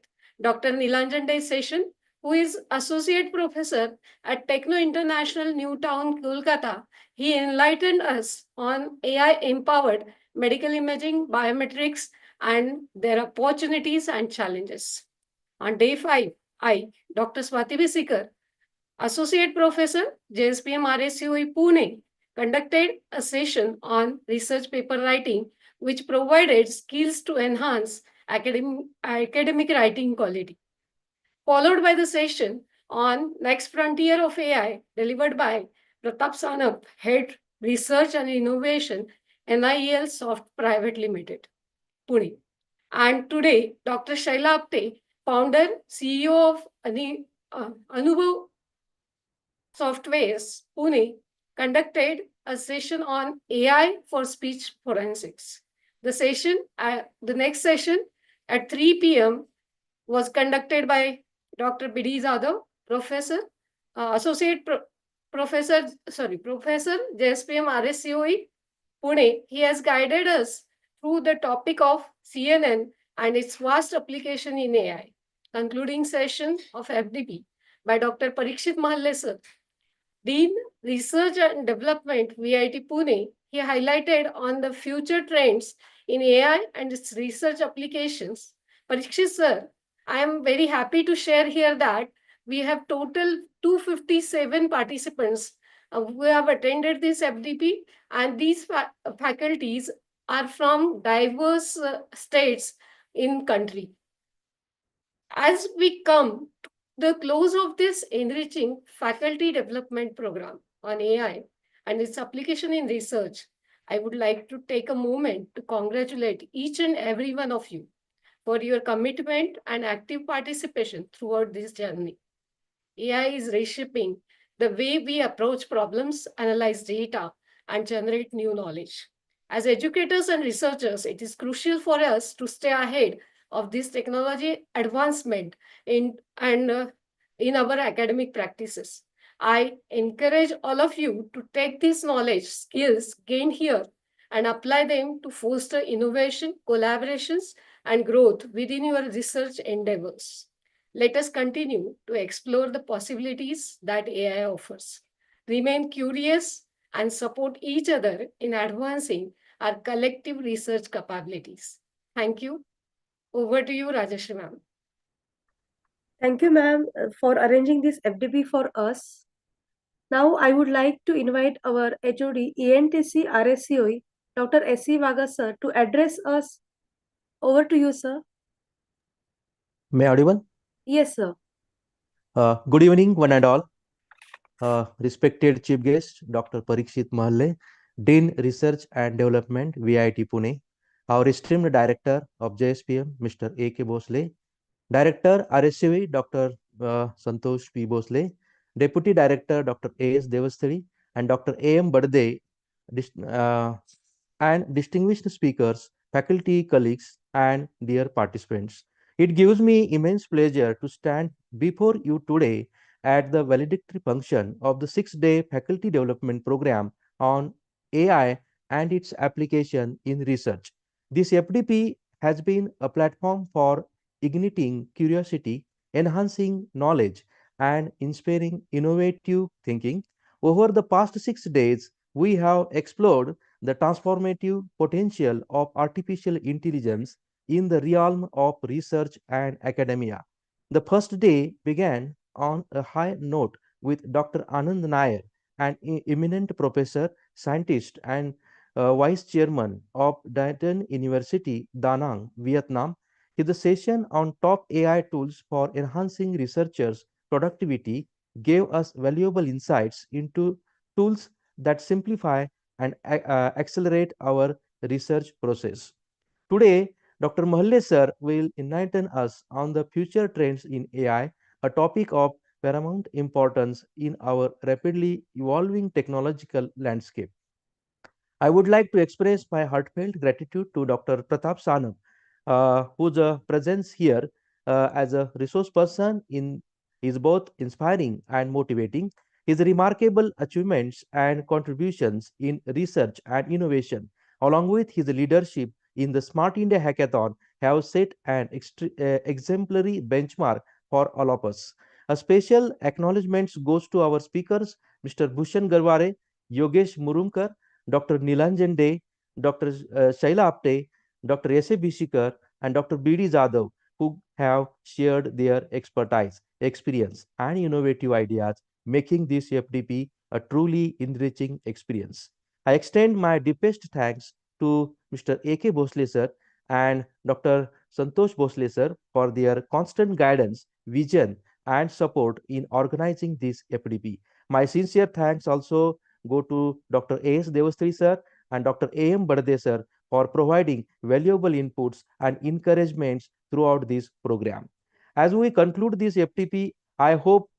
Dr. Nilanjan Day's session, who is Associate Professor at Techno International Newtown, Kolkata. He enlightened us on AI-empowered medical imaging, biometrics, and their opportunities and challenges. On day 5, I, Dr. Swati Bisikar, Associate Professor, JSPM rscoe Pune, conducted a session on research paper writing, which provided skills to enhance academic writing quality. Followed by the session on Next Frontier of AI, delivered by Pratap Sanap, Head Research and Innovation, NIEL Soft Private Limited, Pune. And today, Dr. Shaila Apte, founder, CEO of Anubhav Softwares, Pune, conducted a session on AI for speech forensics. The next session at 3 p.m. was conducted by Dr. Bidi Zadav, Professor, Professor JSPM rscoe, Pune. He has guided us through the topic of CNN and its vast application in AI. Concluding session of FDP by Dr. Parikshit Mahalle, sir, Dean Research and Development, VIT Pune. He highlighted on the future trends in AI and its research applications. Parikshit sir, I am very happy to share here that we have total 257 participants who have attended this FDP, and these faculties are from diverse states in country. As we come to the close of this enriching faculty development program on AI and its application in research, I would like to take a moment to congratulate each and every one of you for your commitment and active participation throughout this journey. AI is reshaping the way we approach problems, analyze data, and generate new knowledge. As educators and researchers, it is crucial for us to stay ahead of this technology advancement in our academic practices. I encourage all of you to take this knowledge, skills gained here and apply them to foster innovation, collaborations, and growth within your research endeavors. Let us continue to explore the possibilities that AI offers. Remain curious and support each other in advancing our collective research capabilities. Thank you. Over to you, Rajashri ma'am. Thank you, ma'am, for arranging this FDP for us. Now, I would like to invite our HOD, ENTC RSCOE, Dr. S.C. Vaga, sir, to address us. Over to you, sir. May I audible? Yes, sir. Good evening, one and all. Respected Chief Guest, Dr. Parikshit Mahalle, Dean Research and Development, VIT Pune, our esteemed Director of JSPM, Mr. A.K. Bosle, Director RSCOE, Dr. Santosh P. Bosle, Deputy Director, Dr. A.S. Devastari, and Dr. A.M. Badde, and distinguished speakers, faculty, colleagues, and dear participants. It gives me immense pleasure to stand before you today at the valedictory function of the 6-day faculty development program on AI and its application in research. This FDP has been a platform for igniting curiosity, enhancing knowledge, and inspiring innovative thinking. Over the past 6 days, we have explored the transformative potential of artificial intelligence in the realm of research and academia. The first day began on a high note with Dr. Anand Nair, an eminent professor, scientist, and vice chairman of Đại University, Da Nang, Vietnam. His session on top AI tools for enhancing researchers' productivity gave us valuable insights into tools that simplify and accelerate our research process. Today, Dr. Mahalle sir will enlighten us on the future trends in AI, a topic of paramount importance in our rapidly evolving technological landscape. I would like to express my heartfelt gratitude to Dr. Pratap Sanam, whose presence here as a resource person is both inspiring and motivating. His remarkable achievements and contributions in research and innovation, along with his leadership in the Smart India Hackathon, have set an exemplary benchmark for all of us. A special acknowledgement goes to our speakers, Mr. Bhushan Garware, Yogesh Murumkar, Dr. Nilanjan Dey, Dr. Shaila Apte, Dr. S.A. Bishikar, and Dr. B.D. Jadhav, who have shared their expertise, experience, and innovative ideas, making this FDP a truly enriching experience. I extend my deepest thanks to Mr. A.K. Bhosle sir and Dr. Santosh Bhosle sir for their constant guidance, vision, and support in organizing this FDP. My sincere thanks also go to Dr. A.S. Devastri sir and Dr. A.M. Bade sir for providing valuable inputs and encouragements throughout this program. As we conclude this FTP, I hope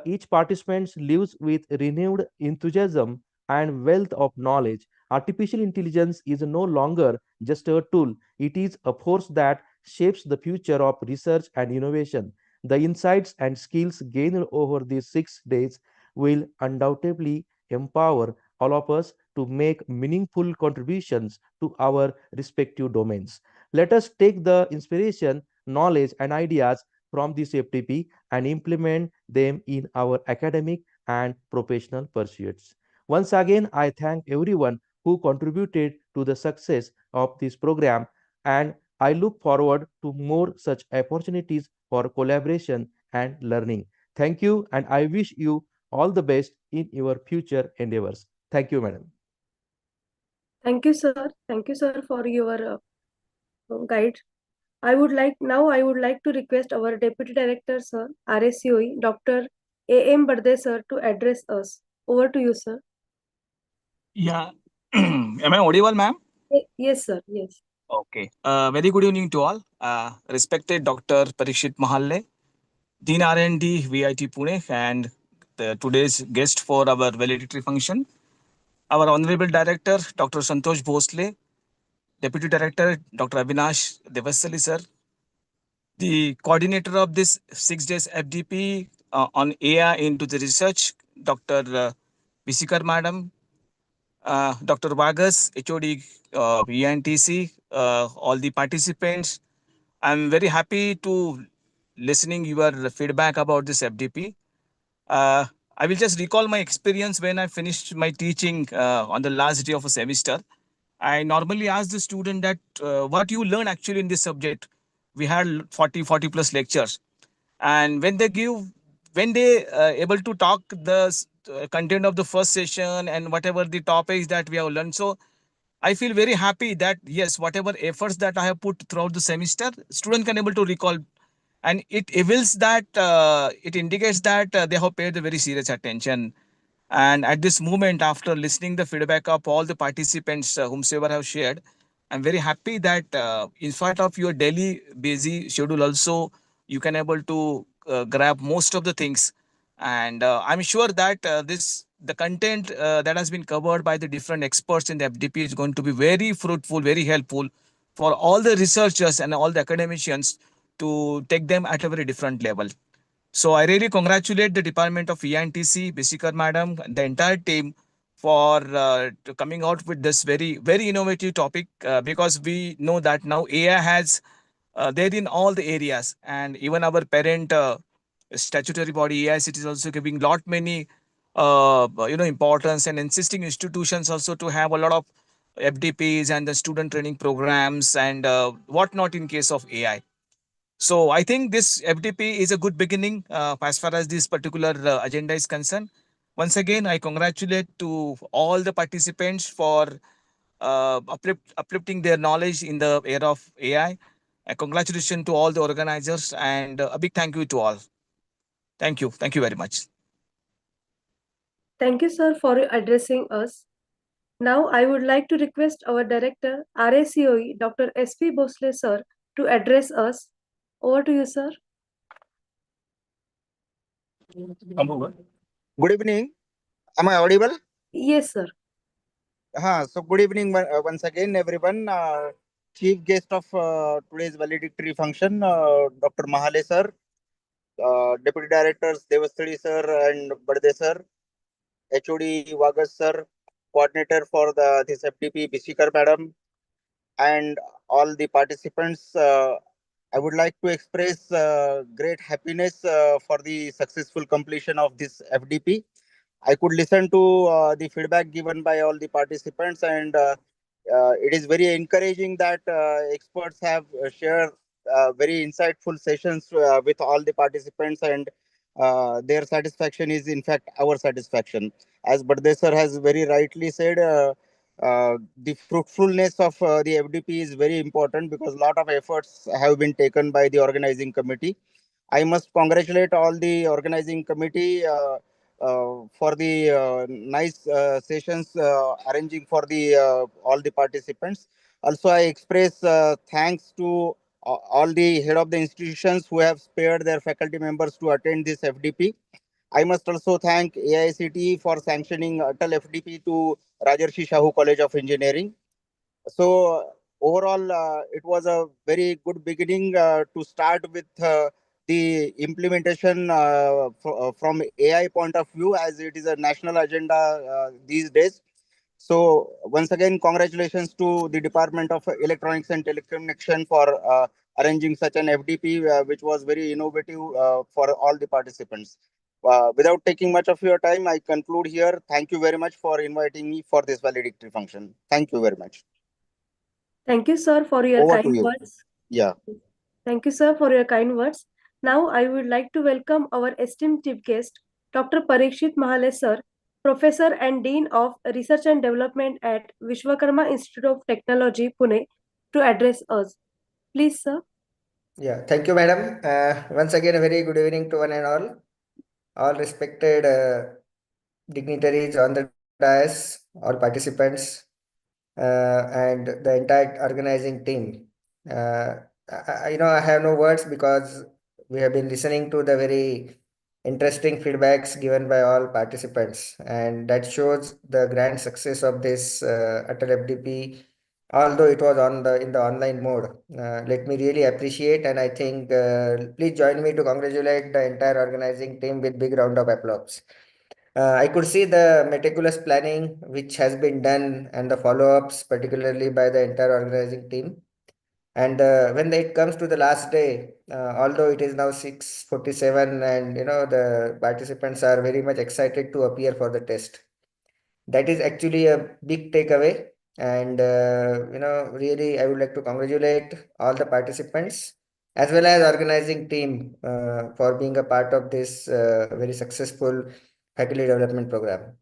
each participant lives with renewed enthusiasm and wealth of knowledge. Artificial intelligence is no longer just a tool, it is a force that shapes the future of research and innovation. The insights and skills gained over these 6 days will undoubtedly empower all of us to make meaningful contributions to our respective domains. Let us take the inspiration, knowledge, and ideas from this FTP and implement them in our academic and professional pursuits. Once again, I thank everyone who contributed to the success of this program, and I look forward to more such opportunities for collaboration and learning. Thank you, and I wish you all the best in your future endeavors. Thank you, madam. Thank you, sir. Thank you, sir, for your guide. I would like to request our Deputy Director, sir, RSCOE, Dr. A.M. Bade, sir, to address us. Over to you, sir. Yeah. Am I audible, ma'am? Yes, sir. Yes. Okay. Very good evening to all. Respected Dr. Parikshit Mahalle, Dean R&D, VIT Pune, and today's guest for our valedictory function, our Honorable Director, Dr. Santosh Bhosle, Deputy Director, Dr. Avinash Devasali, sir, the coordinator of this 6 days FDP on AI into the research, Dr. Visikar Madam, Dr. Vargas, HOD, ENTC, all the participants. I'm very happy to listening your feedback about this FDP. I will just recall my experience when I finished my teaching on the last day of a semester. I normally ask the student that what you learn actually in this subject. We had 40 plus lectures, and when they able to talk the content of the first session and whatever the topics that we have learned, so I feel very happy that yes, whatever efforts that I have put throughout the semester, student can able to recall, and it reveals that it indicates that they have paid a very serious attention. And at this moment, after listening the feedback of all the participants whomsoever have shared, I'm very happy that in spite of your daily busy schedule, also you can able to grab most of the things. And I'm sure that the content that has been covered by the different experts in the FDP is going to be very fruitful, very helpful for all the researchers and all the academicians to take them at a very different level. So I really congratulate the Department of ENTC, Bisikar Madam, the entire team for coming out with this very, very innovative topic because we know that now AI has there in all the areas. And even our parent statutory body AICTE is also giving lot many importance and insisting institutions also to have a lot of FDPs and the student training programs and whatnot in case of AI. So I think this FDP is a good beginning as far as this particular agenda is concerned. Once again, I congratulate to all the participants for uplifting their knowledge in the era of AI. Congratulations to all the organizers and a big thank you to all. Thank you. Thank you very much. Thank you, sir, for addressing us. Now, I would like to request our director, RSCOE, Dr. S.P. Bosle, sir, to address us. Over to you, sir. Good evening. Am I audible? Yes, sir. So good evening once again, everyone. Chief guest of today's valedictory function, Dr. Mahalle, sir, Deputy Directors Devastadi, sir, and Bade, sir, HOD Vagas, sir, Coordinator for this FDP, Bishikar, madam, and all the participants. I would like to express great happiness for the successful completion of this FDP. I could listen to the feedback given by all the participants, and it is very encouraging that experts have shared very insightful sessions with all the participants, and their satisfaction is, in fact, our satisfaction. As Bade sir has very rightly said, the fruitfulness of the FDP is very important because a lot of efforts have been taken by the organizing committee. I must congratulate all the organizing committee for the nice sessions arranging for the all the participants. Also, I express thanks to all the head of the institutions who have spared their faculty members to attend this FDP. I must also thank AICTE for sanctioning ATAL FDP to Rajarshi Shahu College of Engineering. So overall, it was a very good beginning to start with the implementation from AI point of view, as it is a national agenda these days. So once again, congratulations to the Department of Electronics and Telecommunication for arranging such an FDP, which was very innovative for all the participants. Without taking much of your time, I conclude here. Thank you very much for inviting me for this valedictory function. Thank you very much. Thank you, sir, for your Over to kind you. words. Yeah. Thank you, sir, for your kind words. Now, I would like to welcome our esteemed chief guest, Dr. Parikshit Mahalle, sir, Professor and Dean of Research and Development at Vishwakarma Institute of Technology, Pune, to address us. Please, sir. Yeah, thank you, madam. Once again, a very good evening to one and all respected dignitaries on the dais, all participants, and the entire organizing team. I have no words because we have been listening to the very interesting feedbacks given by all participants, and that shows the grand success of this ATAL FDP. Although it was in the online mode, let me really appreciate, and I think please join me to congratulate the entire organizing team with big round of applause. I could see the meticulous planning which has been done and the follow-ups, particularly by the entire organizing team. And when it comes to the last day, although it is now 6:47, and the participants are very much excited to appear for the test. That is actually a big takeaway. And really, I would like to congratulate all the participants as well as organizing team for being a part of this very successful faculty development program.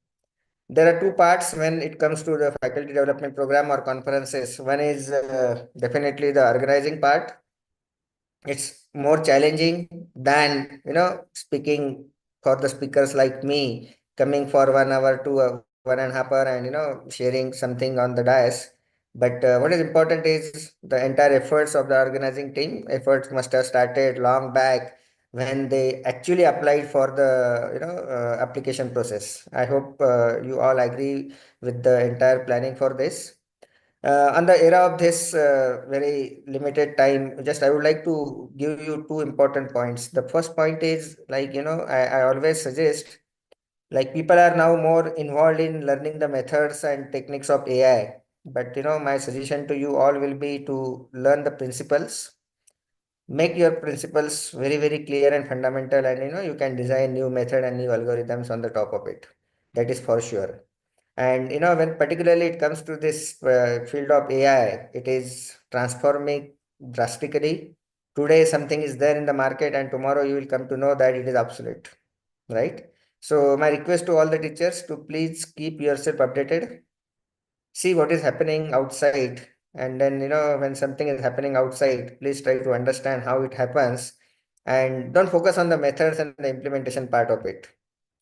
There are two parts when it comes to the faculty development program or conferences. One is definitely the organizing part. It's more challenging than speaking for the speakers like me, coming for 1 hour to 1.5 hour and sharing something on the dais. But what is important is the entire efforts of the organizing team. Efforts must have started long back when they actually applied for the application process. I hope you all agree with the entire planning for this. On the era of this very limited time, just I would like to give you two important points. The first point is, like, I always suggest, like, people are now more involved in learning the methods and techniques of AI. But my suggestion to you all will be to learn the principles. make your principles very, very clear and fundamental, and you can design new method and new algorithms on the top of it. That is for sure. And when particularly it comes to this field of AI, it is transforming drastically. Today something is there in the market, and tomorrow you will come to know that it is obsolete, right? So my request to all the teachers to please keep yourself updated, see what is happening outside, and then when something is happening outside, please try to understand how it happens, and don't focus on the methods and the implementation part of it.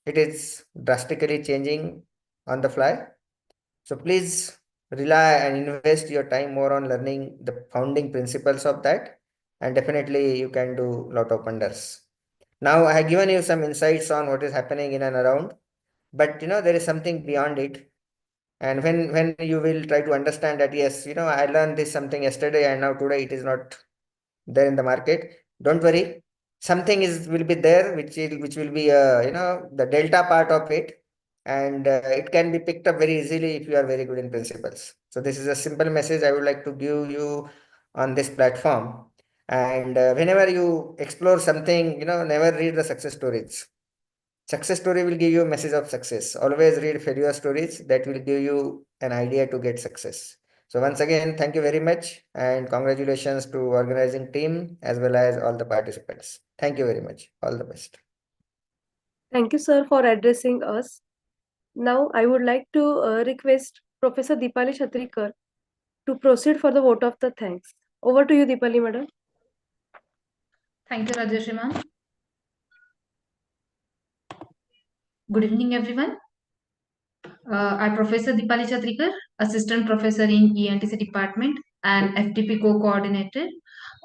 It is drastically changing on the fly. So please rely and invest your time more on learning the founding principles of that, and definitely you can do a lot of wonders. Now I have given you some insights on what is happening in and around, but there is something beyond it. And when you will try to understand that, yes, I learned this something yesterday and now today it is not there in the market, don't worry. Something will be there which will be the delta part of it, and it can be picked up very easily if you are very good in principles. So this is a simple message I would like to give you on this platform. And whenever you explore something, never read the success stories. Success story will give you a message of success. Always read failure stories, that will give you an idea to get success. So once again, thank you very much, and congratulations to organizing team as well as all the participants. Thank you very much. All the best. Thank you, sir, for addressing us. Now, I would like to request Professor Deepali Chatrikar to proceed for the vote of the thanks. Over to you, Deepali, madam. Thank you, Rajeshri ma'am. Good evening, everyone. I'm Professor Deepali Chatrikar, Assistant Professor in ENTC Department and FDP Co-Coordinator.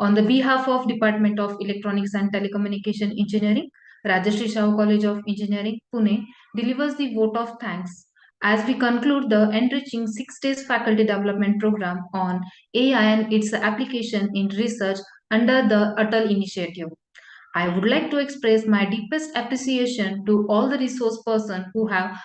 On the behalf of Department of Electronics and Telecommunication Engineering, Rajeshri Shahu College of Engineering, Pune, delivers the vote of thanks as we conclude the enriching 6 days faculty development program on AI and its application in research under the ATAL initiative. I would like to express my deepest appreciation to all the resource persons who have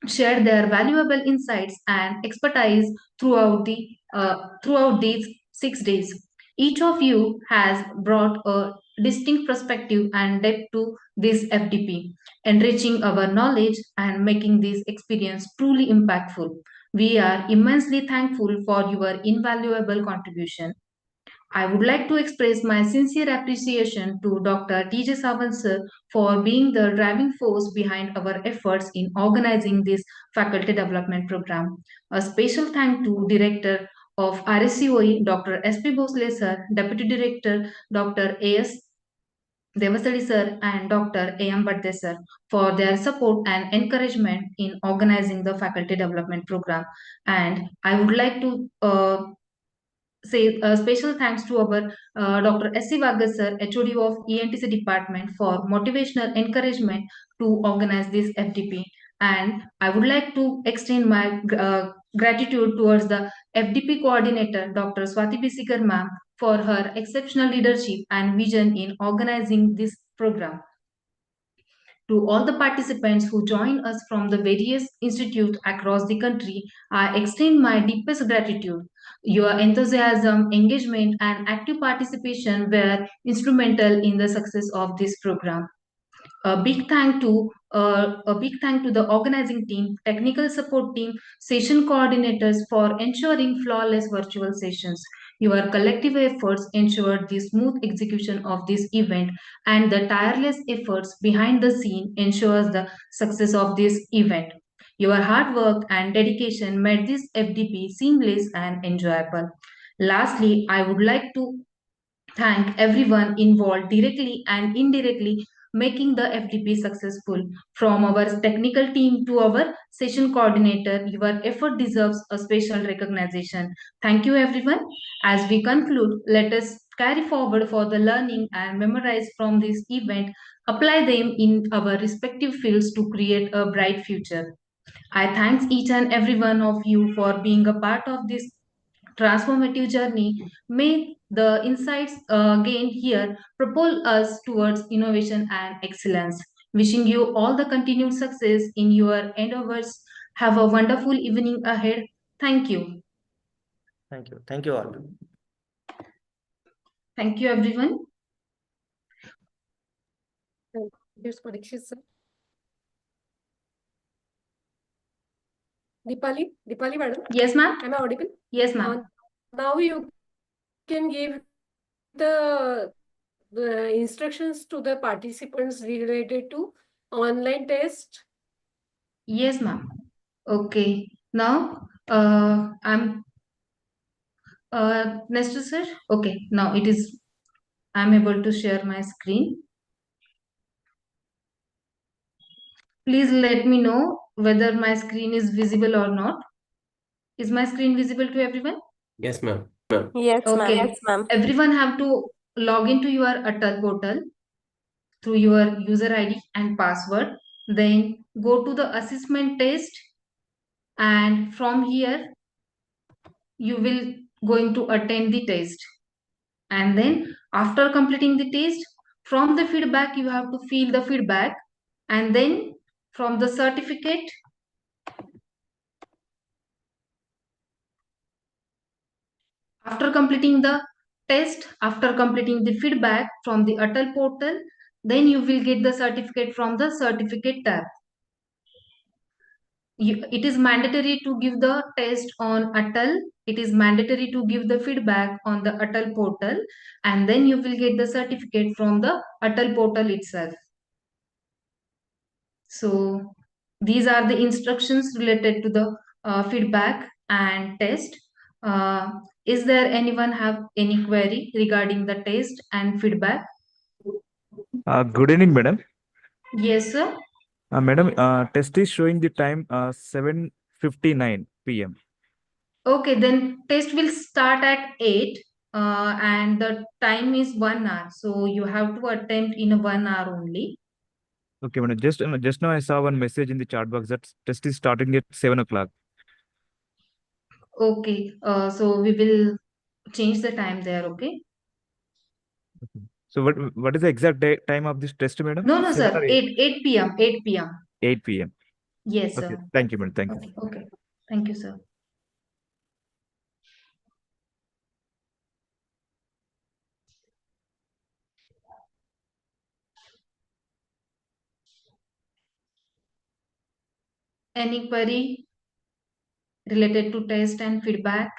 shared their valuable insights and expertise throughout these 6 days. Each of you has brought a distinct perspective and depth to this FDP, enriching our knowledge and making this experience truly impactful. We are immensely thankful for your invaluable contribution. I would like to express my sincere appreciation to Dr. T.J. Sawant sir for being the driving force behind our efforts in organizing this faculty development program. A special thank to Director of rscoe, Dr. S.P. Bhosle sir, Deputy Director Dr. A.S. Devasadi sir and Dr. A.M. Badde sir for their support and encouragement in organizing the faculty development program. And I would like to say a special thanks to our Dr. S.C. Vargas sir, HOD of ENTC department for motivational encouragement to organize this FDP. And I would like to extend my gratitude towards the FDP coordinator, Dr. Swati Bisikar ma'am, for her exceptional leadership and vision in organizing this program. To all the participants who joined us from the various institutes across the country, I extend my deepest gratitude. Your enthusiasm, engagement, and active participation were instrumental in the success of this program. A big thank to the organizing team, technical support team, session coordinators for ensuring flawless virtual sessions. Your collective efforts ensured the smooth execution of this event, and the tireless efforts behind the scene ensures the success of this event. Your hard work and dedication made this FDP seamless and enjoyable. Lastly, I would like to thank everyone involved directly and indirectly making the FDP successful. From our technical team to our session coordinator, your effort deserves a special recognition. Thank you everyone. As we conclude, let us carry forward for the learning and memorize from this event, apply them in our respective fields to create a bright future. I thank each and every one of you for being a part of this transformative journey. May the insights gained here propel us towards innovation and excellence. Wishing you all the continued success in your endeavors. Have a wonderful evening ahead. Thank you. Thank you. Thank you all. Thank you, everyone. Thank you, Parikshit sir. Dipali madam. Yes, ma'am. Am I audible? Yes, ma'am. Now you can give the instructions to the participants related to online test. Yes, ma'am. Okay. Now, I'm next, sir. Okay. Now I'm able to share my screen. Please let me know whether my screen is visible or not. Is my screen visible to everyone? Yes, ma'am. Yes, ma'am. Okay. Everyone have to log into your ATAL portal through your user ID and password. Then go to the assessment test, and from here you will going to attend the test. And then after completing the test, from the feedback you have to fill the feedback, and then from the certificate after completing the test, after completing the feedback from the ATAL portal, then you will get the certificate from the certificate tab. It is mandatory to give the test on ATAL. It is mandatory to give the feedback on the ATAL portal, and then you will get the certificate from the ATAL portal itself. So these are the instructions related to the feedback and test. Is there anyone have any query regarding the test and feedback? Good evening, madam. Yes, sir. Madam, test is showing the time 7:59 p.m. Okay, then test will start at 8 and the time is 1 hour. So you have to attempt in 1 hour only. Okay, madam. Just now I saw one message in the chat box that test is starting at 7 o'clock. Okay, so we will change the time there, okay? Okay. So what is the exact time of this test, madam? No, 7 sir, or 8 p.m. 8 p.m. 8 p.m. Yes, Okay, sir. thank you, madam. Thank you. Okay, thank you, sir. Any query related to test and feedback?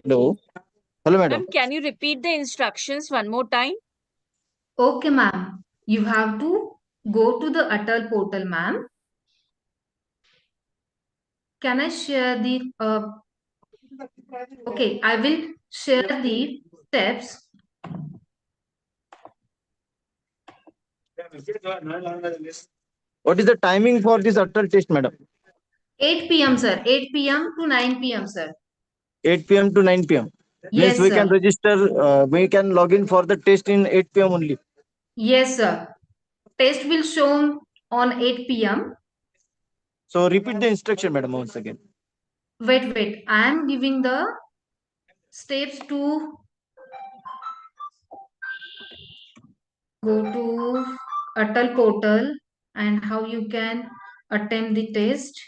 Hello. Hello, madam. Ma'am, can you repeat the instructions one more time? Okay, ma'am. You have to go to the ATAL portal, ma'am. Can I share the okay, I will share the steps. What is the timing for this ATAL test, madam? 8 p.m., sir. 8 p.m. to 9 p.m., sir. 8 p.m. to 9 p.m. Means Yes, we can sir. register, we can log in for the test in 8 p.m. only. Yes, sir. Test will show on 8 p.m. So repeat the instruction, madam, once again. Wait. I am giving the steps to go to ATAL portal and how you can attempt the test.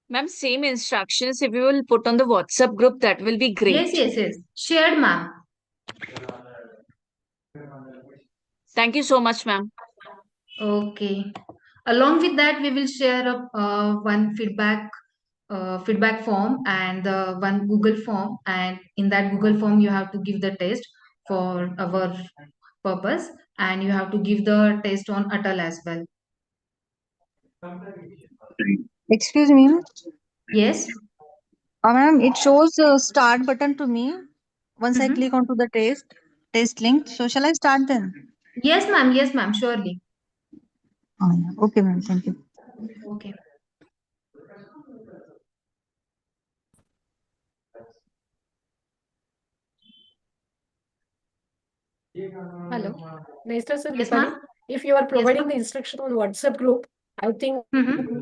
Ma'am, same instructions. If you will put on the WhatsApp group, that will be great. Yes. Shared, ma'am. Thank you so much, ma'am. Okay. Along with that, we will share one feedback form and one Google form. And in that Google form, you have to give the test for our purpose, and you have to give the test on ATAL as well. Excuse me. Yes. Ma'am, it shows start button to me. Once I click onto the test link. So shall I start then? Yes, ma'am. Yes, ma'am. Surely. Yeah. Okay, ma'am. Thank you. Okay. Hello. Nesta sir, Yes, Dipali, ma'am. if you are Yes, providing ma'am. the instruction on WhatsApp group, I think Mm-hmm.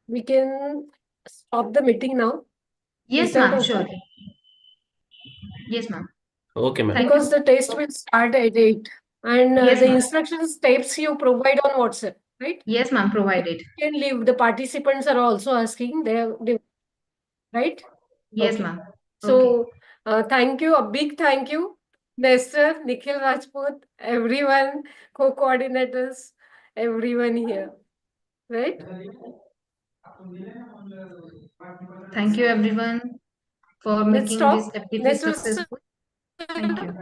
we can stop the meeting now. Yes, Is that ma'am. okay? Sure. Yes, ma'am. Okay, ma'am. Thank Because you. the test will start at 8 and Yes, the ma'am. instructions steps you provide on WhatsApp, right? Yes, ma'am. Provided. You can leave. The participants are also asking, right? Yes, Okay. ma'am. So thank you, a big thank you, Nestor, Nikhil Rajput, everyone, co-coordinators, everyone here, right? Thank you, everyone, for Let's making this stop. FDP Nestor, successful. Thank you.